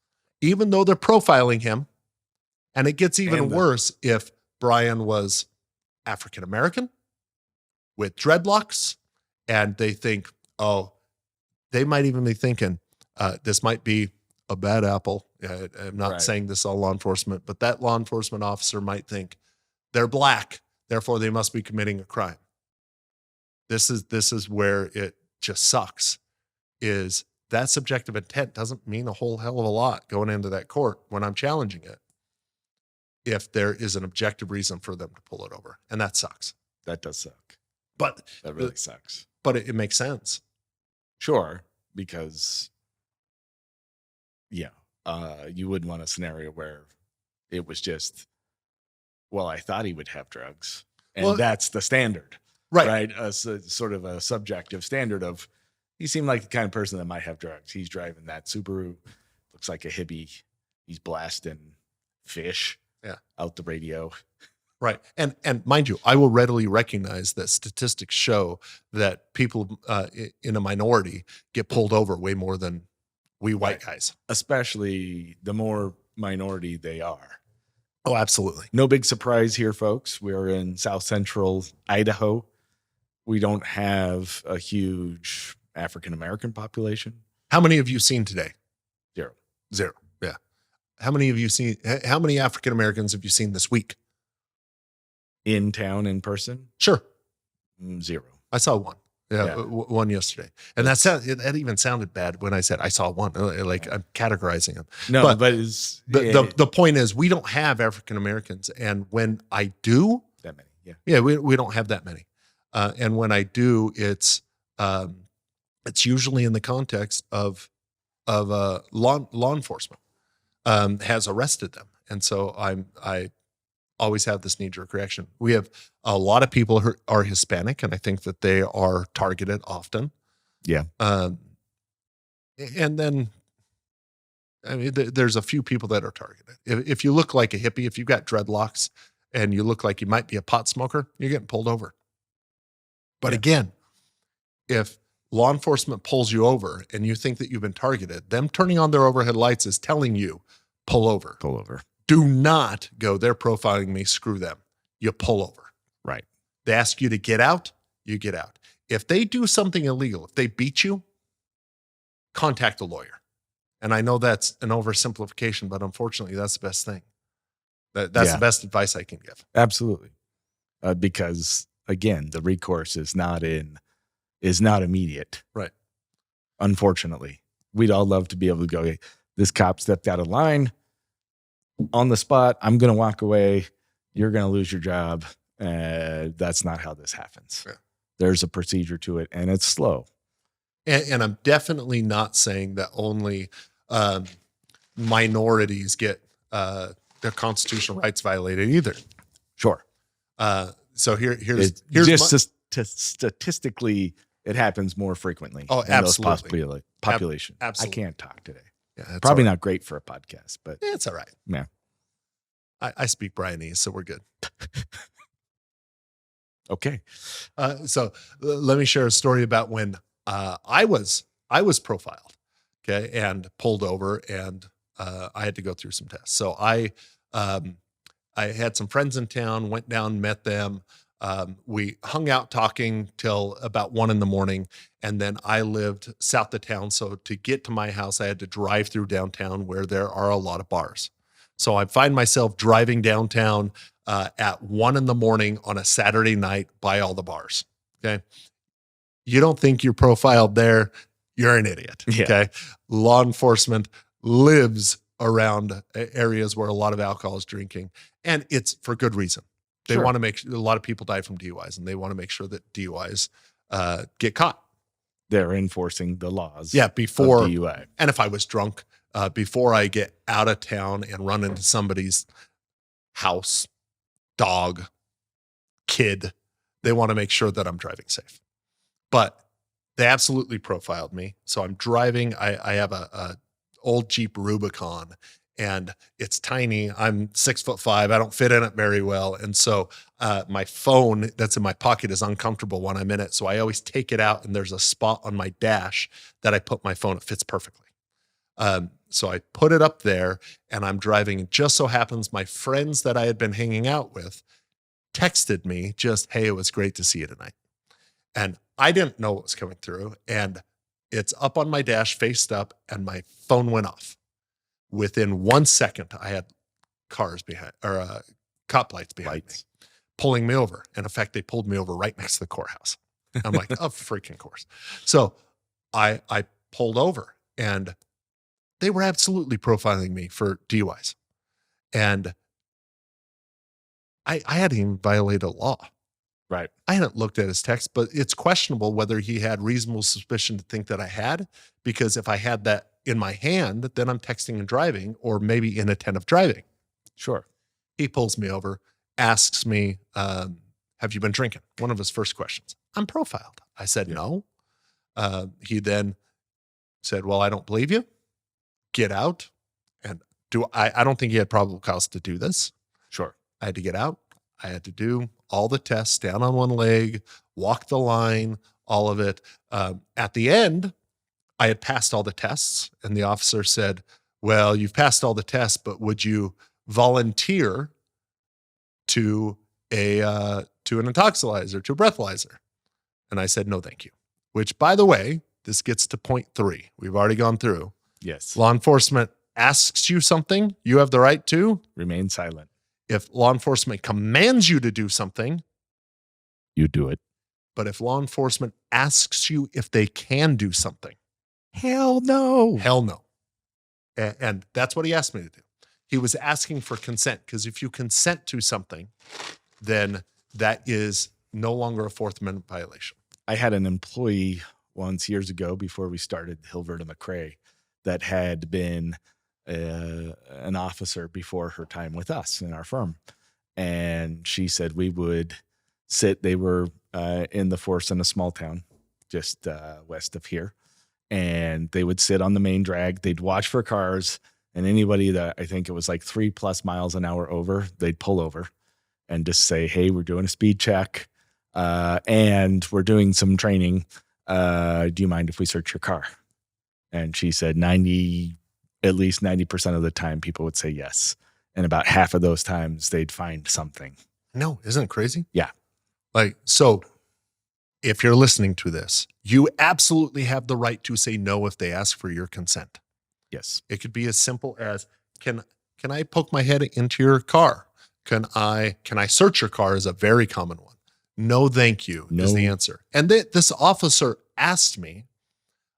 even though they're profiling him. And it gets even And worse if Brian was African-American with dreadlocks and they think, oh, they might even be thinking this might be a bad apple. I'm not Right. saying this all law enforcement, but that law enforcement officer might think they're black, therefore they must be committing a crime. This is where it just sucks, is that subjective intent doesn't mean a whole hell of a lot going into that court when I'm challenging it, if there is an objective reason for them to pull it over. And that sucks. That does suck. But That really sucks. but it makes sense. Sure, because you wouldn't want a scenario where it was just, well, I thought he would have drugs, and Well, that's the standard, Right. right? Sort of a subjective standard of, he seemed like the kind of person that might have drugs. He's driving that Subaru, looks like a hippie. He's blasting fish out the radio. Right. And mind you, I will readily recognize that statistics show that people in a minority get pulled over way more than we white guys. Especially the more minority they are. Oh, absolutely. No big surprise here, folks. We're in South Central Idaho. We don't have a huge African-American population. How many have you seen today? Zero. Zero. Yeah. How many African Americans have you seen this week? In town, in person? Sure. Zero. I saw one. Yeah, Yeah. One yesterday. And that even sounded bad when I said I saw one. Like I'm categorizing them. No, But but it's The point is we don't have African Americans. And when I do, that many. Yeah. yeah, we don't have that many. And when I do, it's usually in the context of law enforcement has arrested them. And so I always have this knee-jerk reaction. We have a lot of people who are Hispanic, and I think that they are targeted often. Yeah. And then, I mean, there's a few people that are targeted. If you look like a hippie, if you've got dreadlocks and you look like you might be a pot smoker, you're getting pulled over. But again, if law enforcement pulls you over and you think that you've been targeted, them turning on their overhead lights is telling you, pull over. Pull over. Do not go, they're profiling me, screw them. You pull over. Right. They ask you to get out, you get out. If they do something illegal, if they beat you, contact a lawyer. And I know that's an oversimplification, but unfortunately, that's the best thing. That's the best advice I can give. Absolutely. Because again, the recourse is not immediate. Right. Unfortunately, we'd all love to be able to go, hey, this cop stepped out of line on the spot. I'm going to walk away. You're going to lose your job. That's not how this happens. Yeah. There's a procedure to it, and it's slow. And I'm definitely not saying that only minorities get their constitutional rights violated either. Sure. So here's just statistically, it happens more frequently. Oh, in absolutely. Those population. Absolutely. I can't talk today. Yeah, that's Probably all right. not great for a podcast, but It's all right. yeah. I speak Brianese, so we're good. Okay. So let me share a story about when I was profiled, okay, and pulled over, and I had to go through some tests. So I had some friends in town, went down, met them. We hung out talking till about 1 a.m. And then I lived south of town. So to get to my house, I had to drive through downtown where there are a lot of bars. So I find myself driving downtown at 1 a.m. on a Saturday night by all the bars. Okay. You don't think you're profiled there, you're an idiot. Yeah. Okay. Law enforcement lives around areas where a lot of alcohol is drinking, and it's for good reason. They Sure. want to make sure, a lot of people die from DUIs, and they want to make sure that DUIs get caught. They're enforcing the laws. Yeah, before, of DUI. and if I was drunk, before I get out of town and run into somebody's house, dog, kid. They want to make sure that I'm driving safe. But they absolutely profiled me. So I'm driving. I have a old Jeep Rubicon, and it's tiny. I'm 6'5". I don't fit in it very well. And so my phone that's in my pocket is uncomfortable when I'm in it. So I always take it out, and there's a spot on my dash that I put my phone. It fits perfectly. So I put it up there, and I'm driving. It just so happens my friends that I had been hanging out with texted me just, hey, it was great to see you tonight. And I didn't know what was coming through. And it's up on my dash, faced up, and my phone went off. Within 1 second, I had cars behind, or cop lights behind me, pulling me over. And in fact, they pulled me over right next to the courthouse. I'm like, of freaking course. So I pulled over, and they were absolutely profiling me for DUIs. And I hadn't even violated a law. Right. I hadn't looked at his text, but it's questionable whether he had reasonable suspicion to think that I had, because if I had that in my hand, then I'm texting and driving, or maybe inattentive driving. Sure. He pulls me over, asks me, have you been drinking? One of his first questions. I'm profiled. I said, no. He then said, well, I don't believe you. Get out. And I don't think he had probable cause to do this. Sure. I had to get out. I had to do all the tests, stand on one leg, walk the line, all of it. At the end, I had passed all the tests, and the officer said, well, you've passed all the tests, but would you volunteer to an intoxilizer, to a breathalyzer? And I said, no, thank you. Which, by the way, this gets to point 3. We've already gone through. Yes. Law enforcement asks you something, you have the right to remain silent. If law enforcement commands you to do something, you do it. But if law enforcement asks you if they can do something, hell no. Hell no. And that's what he asked me to do. He was asking for consent, because if you consent to something, then that is no longer a Fourth Amendment violation. I had an employee once years ago, before we started Hilverda McRae, that had been an officer before her time with us in our firm. And she said we would sit, they were in the force in a small town just west of here. And they would sit on the main drag. They'd watch for cars, and anybody that I think it was like 3+ miles an hour over, they'd pull over and just say, hey, we're doing a speed check and we're doing some training. Do you mind if we search your car? And she said at least 90% of the time people would say yes. And about half of those times they'd find something. No, isn't it crazy? Yeah. Like, so if you're listening to this, you absolutely have the right to say no if they ask for your consent. Yes. It could be as simple as, can I poke my head into your car? Can I search your car is a very common one. No, thank you is the answer. And this officer asked me,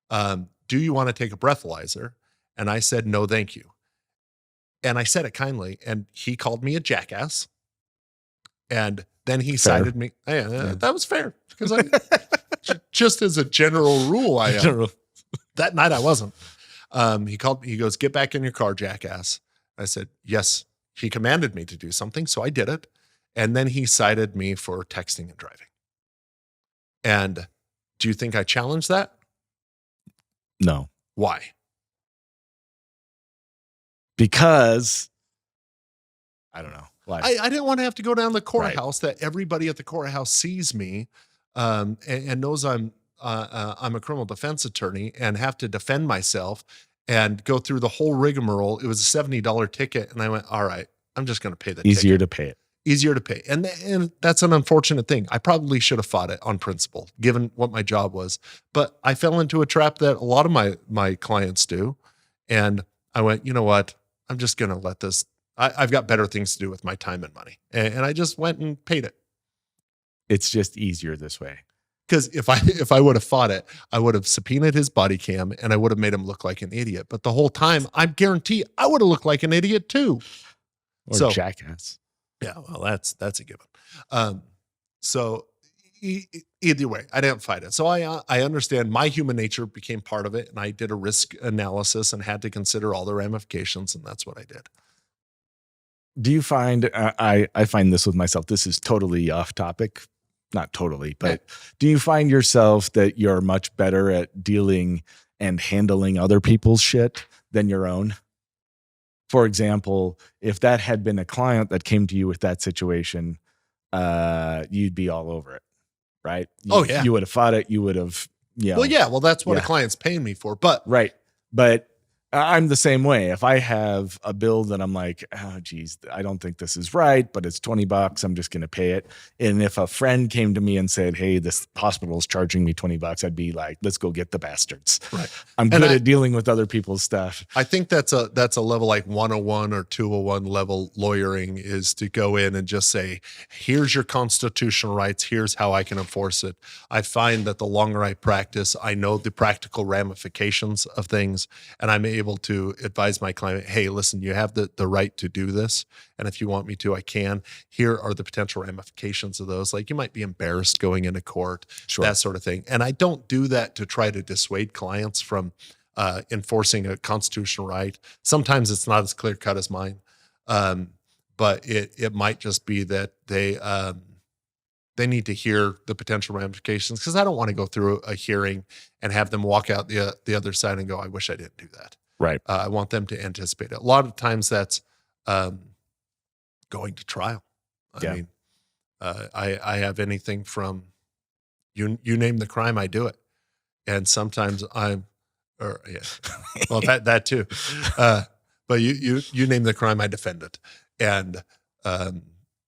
do you want to take a breathalyzer? And I said, no, thank you. And I said it kindly, and he called me a jackass. And then he cited me. Yeah, that was fair, because just as a general rule, I am. That night I wasn't. He goes, get back in your car, jackass. I said, yes. He commanded me to do something, so I did it. And then he cited me for texting and driving. And do you think I challenged that? No. Why? Because I don't know. Why? I didn't want to have to go down to the courthouse that everybody at the courthouse sees me and knows I'm a criminal defense attorney, and have to defend myself and go through the whole rigmarole. It was a $70 ticket. And I went, all right, I'm just going to pay the Easier ticket. to pay it. Easier to pay. And that's an unfortunate thing. I probably should have fought it on principle, given what my job was. But I fell into a trap that a lot of my clients do. And I went, you know what? I'm just going to let this. I've got better things to do with my time and money. And I just went and paid it. It's just easier this way. Because if I would have fought it, I would have subpoenaed his body cam, and I would have made him look like an idiot. But the whole time, I guarantee I would have looked like an idiot too. Or jackass. Yeah, well, that's a given. So either way, I didn't fight it. So I understand my human nature became part of it, and I did a risk analysis and had to consider all the ramifications, and that's what I did. do you find I find this with myself? This is totally off topic, not totally, but do you find yourself that you're much better at dealing and handling other people's shit than your own? For example, if that had been a client that came to you with that situation, you'd be all over it, right? Oh, yeah. You would have fought it. You would have, Well, yeah. Well, that's what a Yeah. client's paying me for. But right. But I'm the same way. If I have a bill that I'm like, oh, geez, I don't think this is right, but it's $20, I'm just going to pay it. And if a friend came to me and said, hey, this hospital is charging me $20, I'd be like, let's go get the bastards. Right. I'm good at dealing with other people's stuff. I think that's a level like 101 or 201 level lawyering, is to go in and just say, here's your constitutional rights. Here's how I can enforce it. I find that the longer I practice, I know the practical ramifications of things, and I'm able to advise my client, hey, listen, you have the right to do this. And if you want me to, I can. Here are the potential ramifications of those. Like, you might be embarrassed going into court, that sort of thing. And I don't do that to try to dissuade clients from enforcing a constitutional right. Sometimes it's not as clear cut as mine. But it might just be that they need to hear the potential ramifications, because I don't want to go through a hearing and have them walk out the other side and go, I wish I didn't do that. Right. I want them to anticipate it. A lot of times that's going to trial. I mean, I have anything from you name the crime, I do it. And sometimes well, that too. But you name the crime, I defend it. And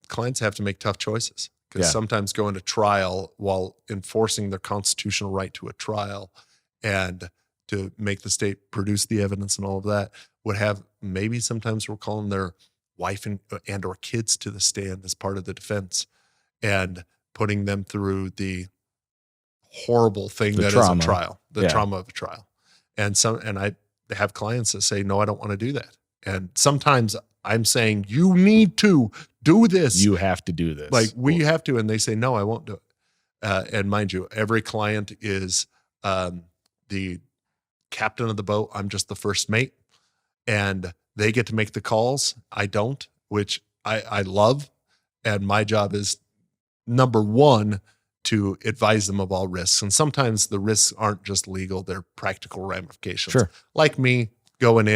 clients have to make tough choices, because sometimes going to trial while enforcing their constitutional right to a trial and to make the state produce the evidence and all of that would have, maybe sometimes we're calling their wife and or kids to the stand as part of the defense, and putting them through the horrible thing that is a trial, the trauma of a trial. And I have clients that say, no, I don't want to do that. And sometimes I'm saying, you need to do this. You have to do this. Like, we have to. And they say, no, I won't do it. And mind you, every client is the captain of the boat. I'm just the first mate, and they get to make the calls. I don't, which I love. And my job is, number one, to advise them of all risks. And sometimes the risks aren't just legal, they're practical ramifications. Sure. Like me going,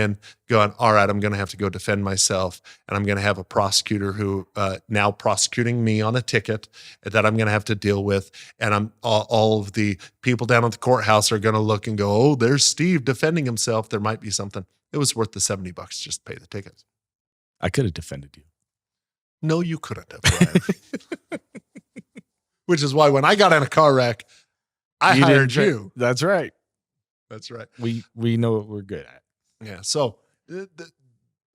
all right, I'm going to have to go defend myself, and I'm going to have a prosecutor who now prosecuting me on a ticket that I'm going to have to deal with. And I'm all of the people down at the courthouse are going to look and go, oh, there's Steve defending himself. There might be something. It was worth the $70 just to pay the ticket. I could have defended you. No, you couldn't have, Brian. Which is why when I got in a car wreck, I hired you. That's right. That's right. We know what we're good at. Yeah. So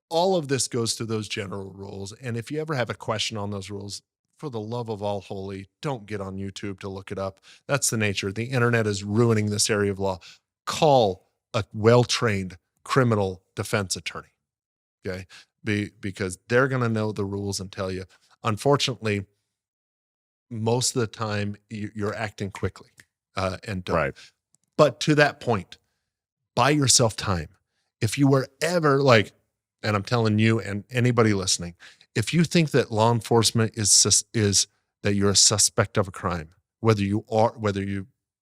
all of this goes to those general rules. And if you ever have a question on those rules, for the love of all holy, don't get on YouTube to look it up. That's the nature. The internet is ruining this area of law. Call a well-trained criminal defense attorney. Okay. Because they're going to know the rules and tell you. Unfortunately, most of the time you're acting quickly and don't. Right. But to that point, buy yourself time. If you were ever like, and I'm telling you and anybody listening, if you think that law enforcement is that you're a suspect of a crime, whether you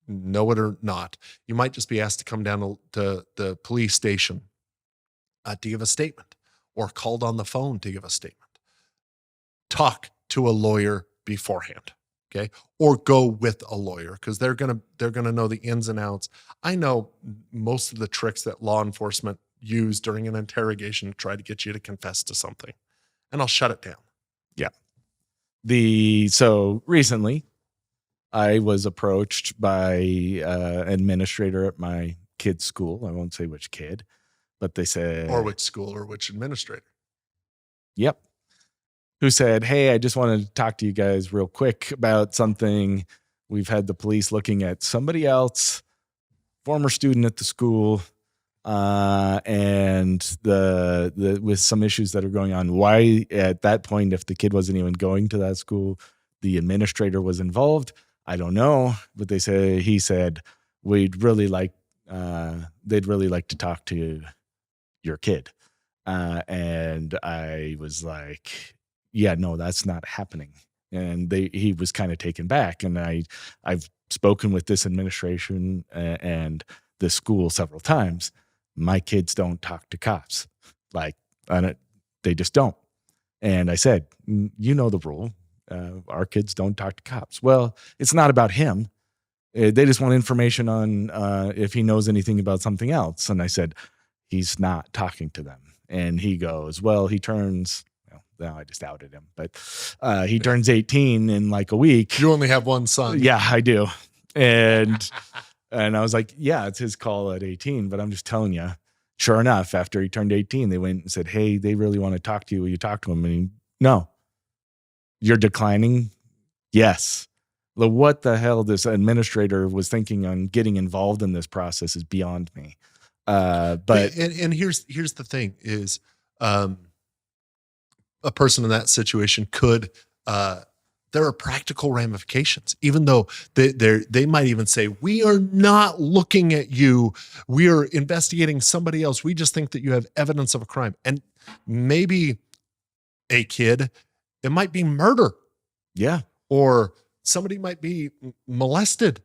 know it or not, you might just be asked to come down to the police station to give a statement, or called on the phone to give a statement. Talk to a lawyer beforehand. Okay. Or go with a lawyer, because they're going to know the ins and outs. I know most of the tricks that law enforcement use during an interrogation to try to get you to confess to something, and I'll shut it down. Yeah. So recently I was approached by an administrator at my kid's school. I won't say which kid, but they said, or which school or which administrator. Yep. Who said, hey, I just wanted to talk to you guys real quick about something. We've had the police looking at somebody else, former student at the school, and the with some issues that are going on. Why at that point, if the kid wasn't even going to that school, the administrator was involved? I don't know, but he said, they'd really like to talk to your kid. And I was like, yeah, no, that's not happening. And he was kind of taken back. And I've spoken with this administration and the school several times. My kids don't talk to cops. Like, they just don't. And I said, you know the rule. Our kids don't talk to cops. Well, it's not about him. They just want information on if he knows anything about something else. And I said, he's not talking to them. And he goes, well, he turns, well, now I just outed him, but he turns 18 in like a week. You only have one son. Yeah, I do. And I was like, yeah, it's his call at 18, but I'm just telling you, sure enough, after he turned 18, they went and said, hey, they really want to talk to you. Will you talk to him? And he, no. You're declining? Yes. What the hell this administrator was thinking on getting involved in this process is beyond me. But and here's the thing is, a person in that situation could, there are practical ramifications, even though they might even say, we are not looking at you. We are investigating somebody else. We just think that you have evidence of a crime. And maybe a kid, it might be murder. yeah, Or somebody might be molested.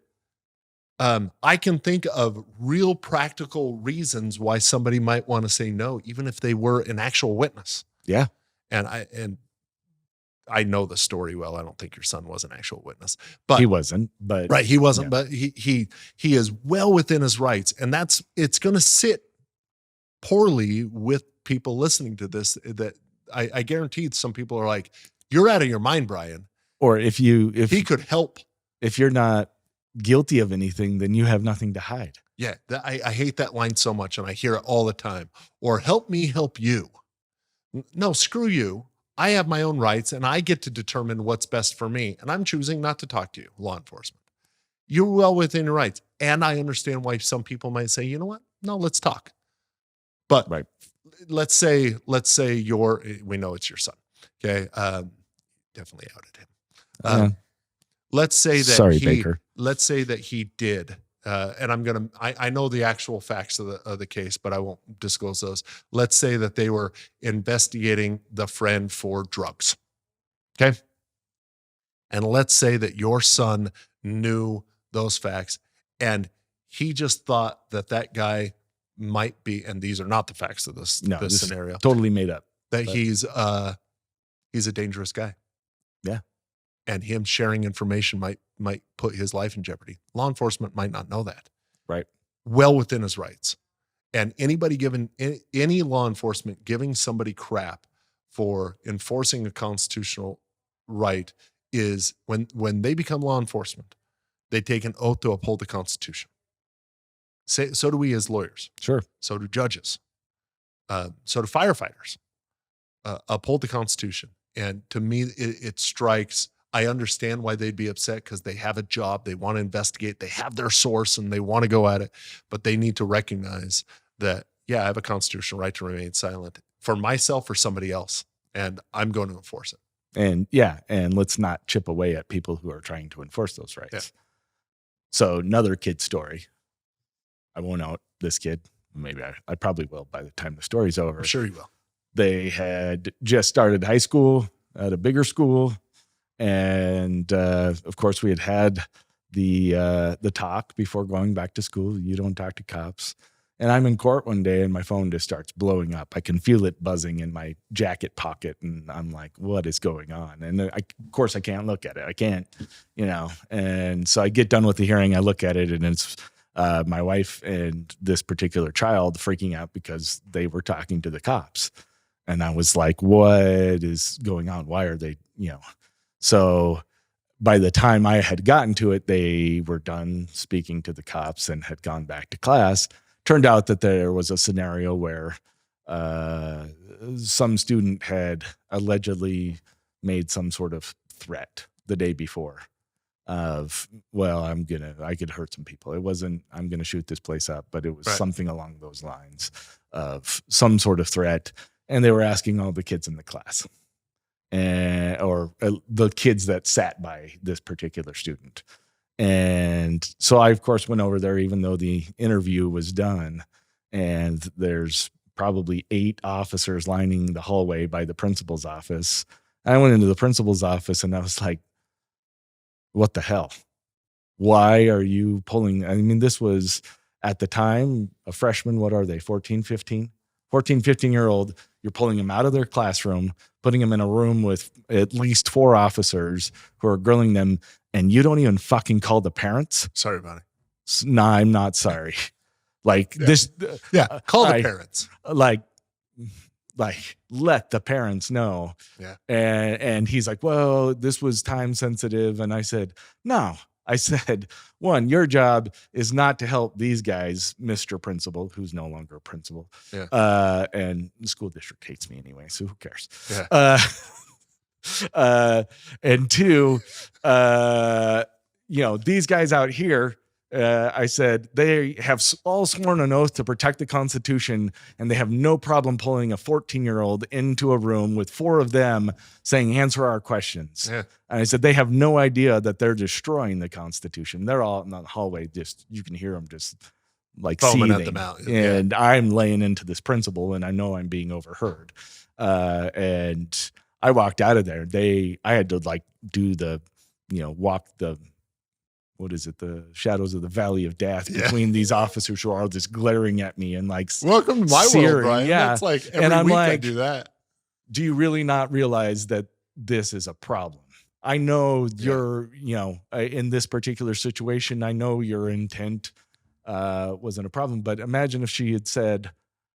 I can think of real practical reasons why somebody might want to say no, even if they were an actual witness. yeah, And I know the story well. I don't think your son was an actual witness, but he wasn't. But right, he wasn't. Yeah. But he is well within his rights, and it's going to sit poorly with people listening to this. That I guarantee some people are like, "You're out of your mind, Brian." Or if He could help. if you're not guilty of anything, then you have nothing to hide. Yeah, I hate that line so much, and I hear it all the time. Or help me help you. No, screw you. I have my own rights, and I get to determine what's best for me. And I'm choosing not to talk to you, law enforcement. You're well within your rights. And I understand why some people might say, you know what? No, let's talk. But Right. let's say we know it's your son. Okay. Definitely outed him. Let's say that Sorry, Baker. let's say that he did. And I know the actual facts of the case, but I won't disclose those. Let's say that they were investigating the friend for drugs. Okay. And let's say that your son knew those facts and he just thought that guy might be, and these are not the facts of this This scenario, totally made up. that but- he's a dangerous guy. Yeah. And him sharing information might put his life in jeopardy. Law enforcement might not know that. Right. Well within his rights. And anybody giving any law enforcement giving somebody crap for enforcing a constitutional right is when they become law enforcement, they take an oath to uphold the Constitution. So do we as lawyers. Sure. So do judges. So do firefighters. Uphold the Constitution. And to me, it strikes. I understand why they'd be upset because they have a job, they want to investigate, they have their source, and they want to go at it. But they need to recognize that, yeah, I have a constitutional right to remain silent for myself or somebody else, and I'm going to enforce it. And yeah, and let's not chip away at people who are trying to enforce those rights. Yeah. So another kid story. I won't out this kid. Maybe I probably will by the time the story's over. I'm sure you will. They had just started high school at a bigger school. And of course, we had the talk before going back to school. You don't talk to cops. And I'm in court one day and my phone just starts blowing up. I can feel it buzzing in my jacket pocket. And I'm like, what is going on? And of course, I can't look at it. I can't, And so I get done with the hearing. I look at it and it's my wife and this particular child freaking out because they were talking to the cops. And I was like, what is going on? Why are they, So by the time I had gotten to it, they were done speaking to the cops and had gone back to class. Turned out that there was a scenario where some student had allegedly made some sort of threat the day before of, well, I could hurt some people. It wasn't, I'm going to shoot this place up, but it was Right. something along those lines of some sort of threat. And they were asking all the kids in the class. Or the kids that sat by this particular student. And so I, of course, went over there, even though the interview was done. And there's probably 8 officers lining the hallway by the principal's office. I went into the principal's office and I was like, what the hell? Why are you pulling? I mean, this was at the time a freshman. What are they? 14, 15? 14, 15-year-old. You're pulling them out of their classroom, putting them in a room with at least 4 officers who are grilling them. And you don't even fucking call the parents. Sorry about it. Nah, I'm not sorry. Like this. Yeah. Call the I- parents. Like let the parents know. Yeah. And he's like, well, this was time sensitive. And I said, no. I said, one, your job is not to help these guys, Mr. Principal, who's no longer a principal. Yeah. And the school district hates me anyway, so who cares? Yeah. And 2, these guys out here, I said, they have all sworn an oath to protect the Constitution, and they have no problem pulling a 14-year-old into a room with 4 of them saying, answer our questions. Yeah. And I said, they have no idea that they're destroying the Constitution. They're all in the hallway, you can hear them just like Foaming at seething. the mouth. And I'm laying into this principal, and I know I'm being overheard. And I walked out of there. I had to like do the, walk the, what is it? The shadows of the valley of death between these officers who are all just glaring at me and like, Welcome to my searing, world, Brian. yeah. That's like every And I'm week I like, do that. do you really not realize that this is a problem? I know you're, in this particular situation, I know your intent wasn't a problem, but imagine if she had said,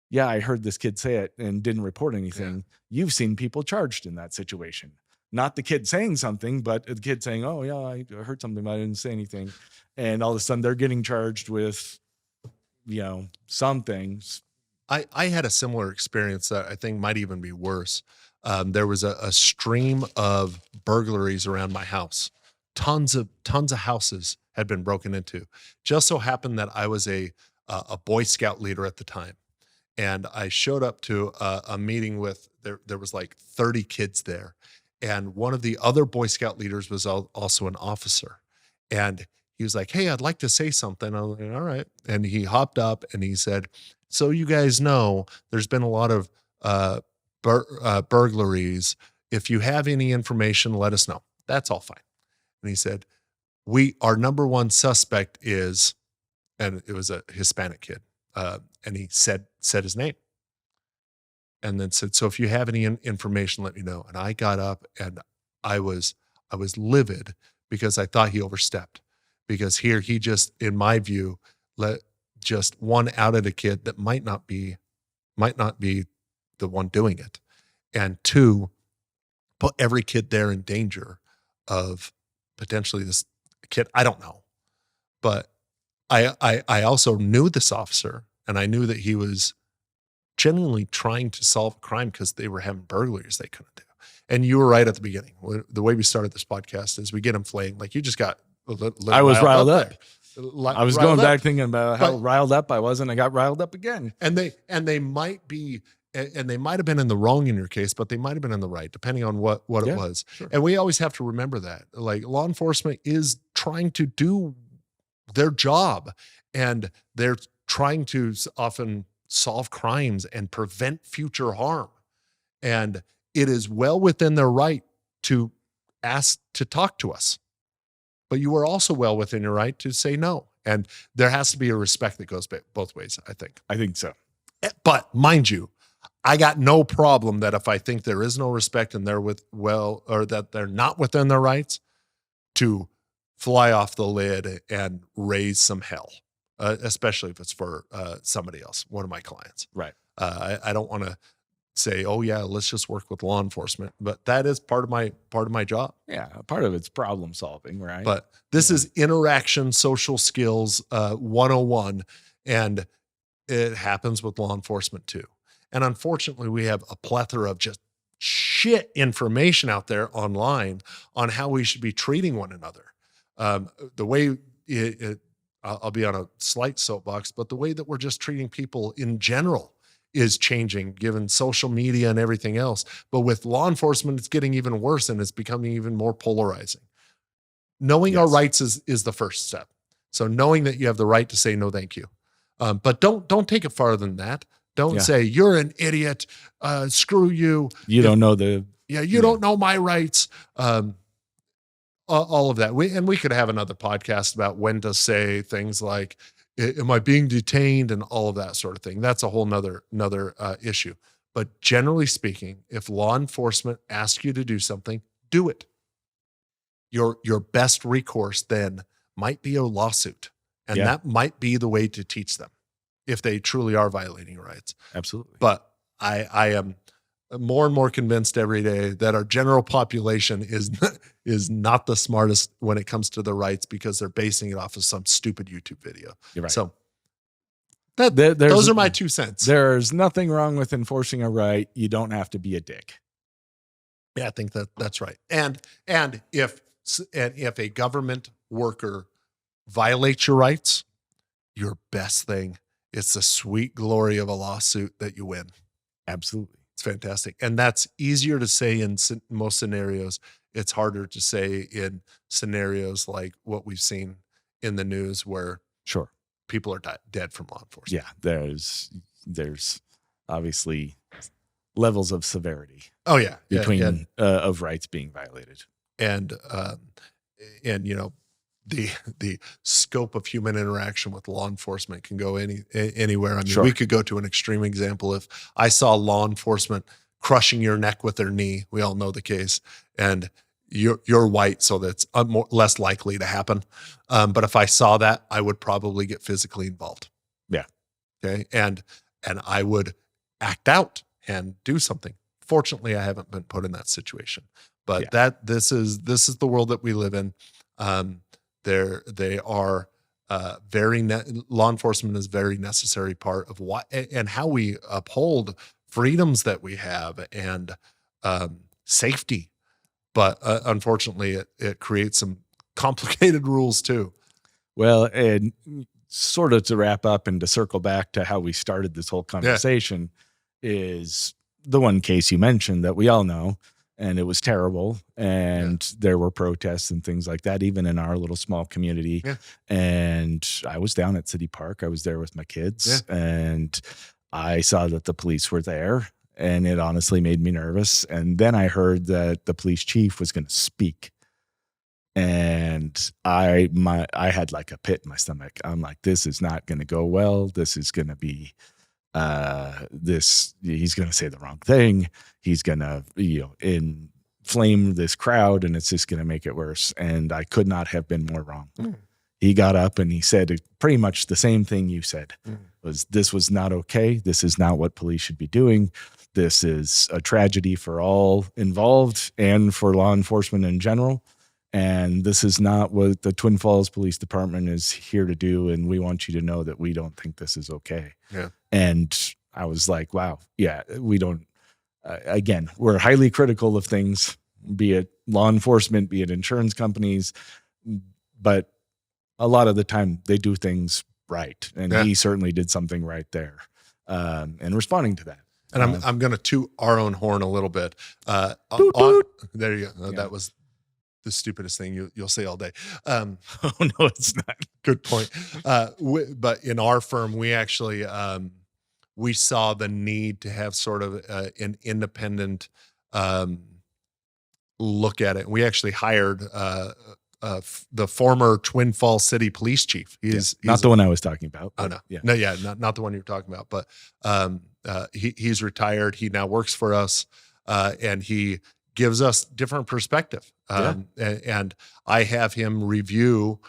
yeah, I heard this kid say it and didn't report anything. Yeah. You've seen people charged in that situation. Not the kid saying something, but the kid saying, oh, yeah, I heard something, but I didn't say anything. And all of a sudden they're getting charged with, some things. I had a similar experience that I think might even be worse. There was a stream of burglaries around my house. Tons of houses had been broken into. Just so happened that I was a Boy Scout leader at the time. And I showed up to a meeting with, there was like 30 kids there. And one of the other Boy Scout leaders was also an officer. And he was like, hey, I'd like to say something. I was like, all right. And he hopped up and he said, so you guys know there's been a lot of burglaries. If you have any information, let us know. That's all fine. And he said, our number one suspect is, and it was a Hispanic kid. And he said his name. And then said, so if you have any information, let me know. And I got up and I was livid because I thought he overstepped, because here he just, in my view, let just one out at a kid that might not be the one doing it. And 2, put every kid there in danger of potentially this kid. I don't know, but I also knew this officer, and I knew that he was genuinely trying to solve a crime because they were having burglaries they couldn't do. And you were right at the beginning. The way we started this podcast is we get inflamed. Like you just got I was riled up. I was going back up. thinking about how riled up I was, and I got riled up again. And they might be, and they might have been in the wrong in your case, but they might have been in the right, depending on what it was. Sure. And we always have to remember that. Like, law enforcement is trying to do their job, and they're trying to often solve crimes and prevent future harm. And it is well within their right to ask to talk to us. But you are also well within your right to say no. And there has to be a respect that goes both ways, I think. I think so. But mind you, I got no problem that if I think there is no respect and they're that they're not within their rights, to fly off the lid and raise some hell, especially if it's for somebody else, one of my clients. Right. I don't want to say, oh yeah, let's just work with law enforcement, but that is part of my job. Yeah, part of it's problem solving, right? But this is interaction, social skills 101, and it happens with law enforcement too. And unfortunately, we have a plethora of just shit information out there online on how we should be treating one another. The way I'll be on a slight soapbox, but the way that we're just treating people in general is changing given social media and everything else. But with law enforcement, it's getting even worse, and it's becoming even more polarizing. Knowing our rights is the first step. So knowing that you have the right to say no, thank you. But don't take it farther than that. Don't Yeah. say you're an idiot. Screw you. You don't know the You don't know my rights. All of that. We could have another podcast about when to say things like, am I being detained, and all of that sort of thing. That's a whole nother issue. But generally speaking, if law enforcement asks you to do something, do it. Your best recourse then might be a lawsuit. And that might be the way to teach them if they truly are violating your rights. Absolutely. But I am more and more convinced every day that our general population is not the smartest when it comes to their rights, because they're basing it off of some stupid YouTube video. You're right. So There's- those are my 2 cents. There's nothing wrong with enforcing a right. You don't have to be a dick. Yeah, I think that's right. And if a government worker violates your rights, your best thing, it's the sweet glory of a lawsuit that you win. Absolutely. It's fantastic. And that's easier to say in most scenarios. It's harder to say in scenarios like what we've seen in the news, where Sure. people are dead from law enforcement. Yeah. There's obviously levels of severity Oh yeah. between of rights being violated. And the scope of human interaction with law enforcement can go anywhere. I mean, Sure. we could go to an extreme example. If I saw law enforcement crushing your neck with their knee, we all know the case, and you're white, so that's less likely to happen. But if I saw that, I would probably get physically involved. Yeah. Okay. And I would act out and do something. Fortunately, I haven't been put in that situation, but this is the world that we live in. They are law enforcement is very necessary part of what and how we uphold freedoms that we have, and safety. But unfortunately, it creates some complicated rules too. Well, and sort of to wrap up and to circle back to how we started this whole conversation, is the one case you mentioned that we all know, and it was terrible. And there were protests and things like that, even in our little small community. Yeah. And I was down at City Park. I was there with my kids, and I saw that the police were there, and it honestly made me nervous. And then I heard that the police chief was going to speak. And I had like a pit in my stomach. I'm like, this is not going to go well. This is going to be he's going to say the wrong thing. He's going to, inflame this crowd, and it's just going to make it worse. And I could not have been more wrong. He got up and he said pretty much the same thing you said. This was not okay. This is not what police should be doing. This is a tragedy for all involved and for law enforcement in general. And this is not what the Twin Falls Police Department is here to do. And we want you to know that we don't think this is okay. Yeah. And I was like, wow, yeah, we don't, again, we're highly critical of things, be it law enforcement, be it insurance companies, but a lot of the time they do things right. And he certainly did something right there, and responding to that. And I'm going to toot our own horn a little bit. There you go. That was the stupidest thing you'll say all day. Oh no, it's not. Good point. But in our firm, we actually we saw the need to have sort of an independent look at it. We actually hired the former Twin Falls City Police Chief. He's not the one I was talking about. Oh no, not the one you're talking about. But he's retired. He now works for us, and he gives us different perspective. And I have him review.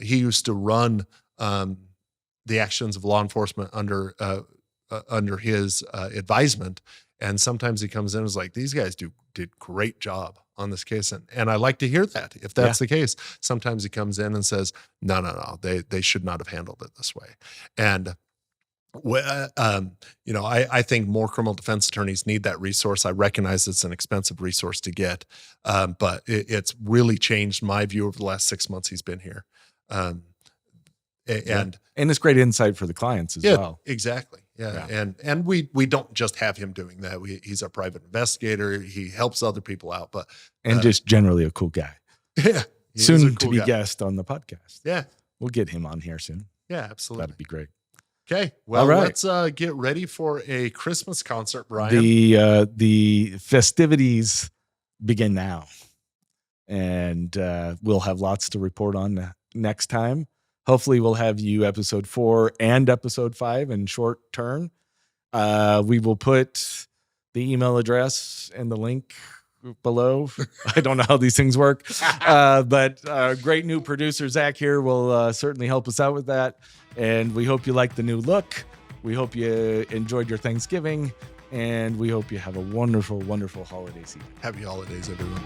He used to run the actions of law enforcement under his advisement. And sometimes he comes in and is like, these guys did great job on this case. And I like to hear that if that's the case. Sometimes he comes in and says, no, they should not have handled it this way. And I think more criminal defense attorneys need that resource. I recognize it's an expensive resource to get, but it's really changed my view over the last 6 months he's been here. And it's great insight for the clients as well. Exactly. Yeah. And we don't just have him doing that. He's a private investigator. He helps other people out, but just generally a cool guy. Yeah. Soon to be guest on the podcast. Yeah. We'll get him on here soon. Yeah, absolutely. That'd be great. Okay. Well, All right. let's get ready for a Christmas concert, Brian. The festivities begin now, and we'll have lots to report on next time. Hopefully, we'll have you episode 4 and episode 5 in short turn. We will put the email address and the link below. I don't know how these things work, but great new producer Zach here will certainly help us out with that. And we hope you like the new look. We hope you enjoyed your Thanksgiving, and we hope you have a wonderful, wonderful holiday season. Happy holidays, everyone.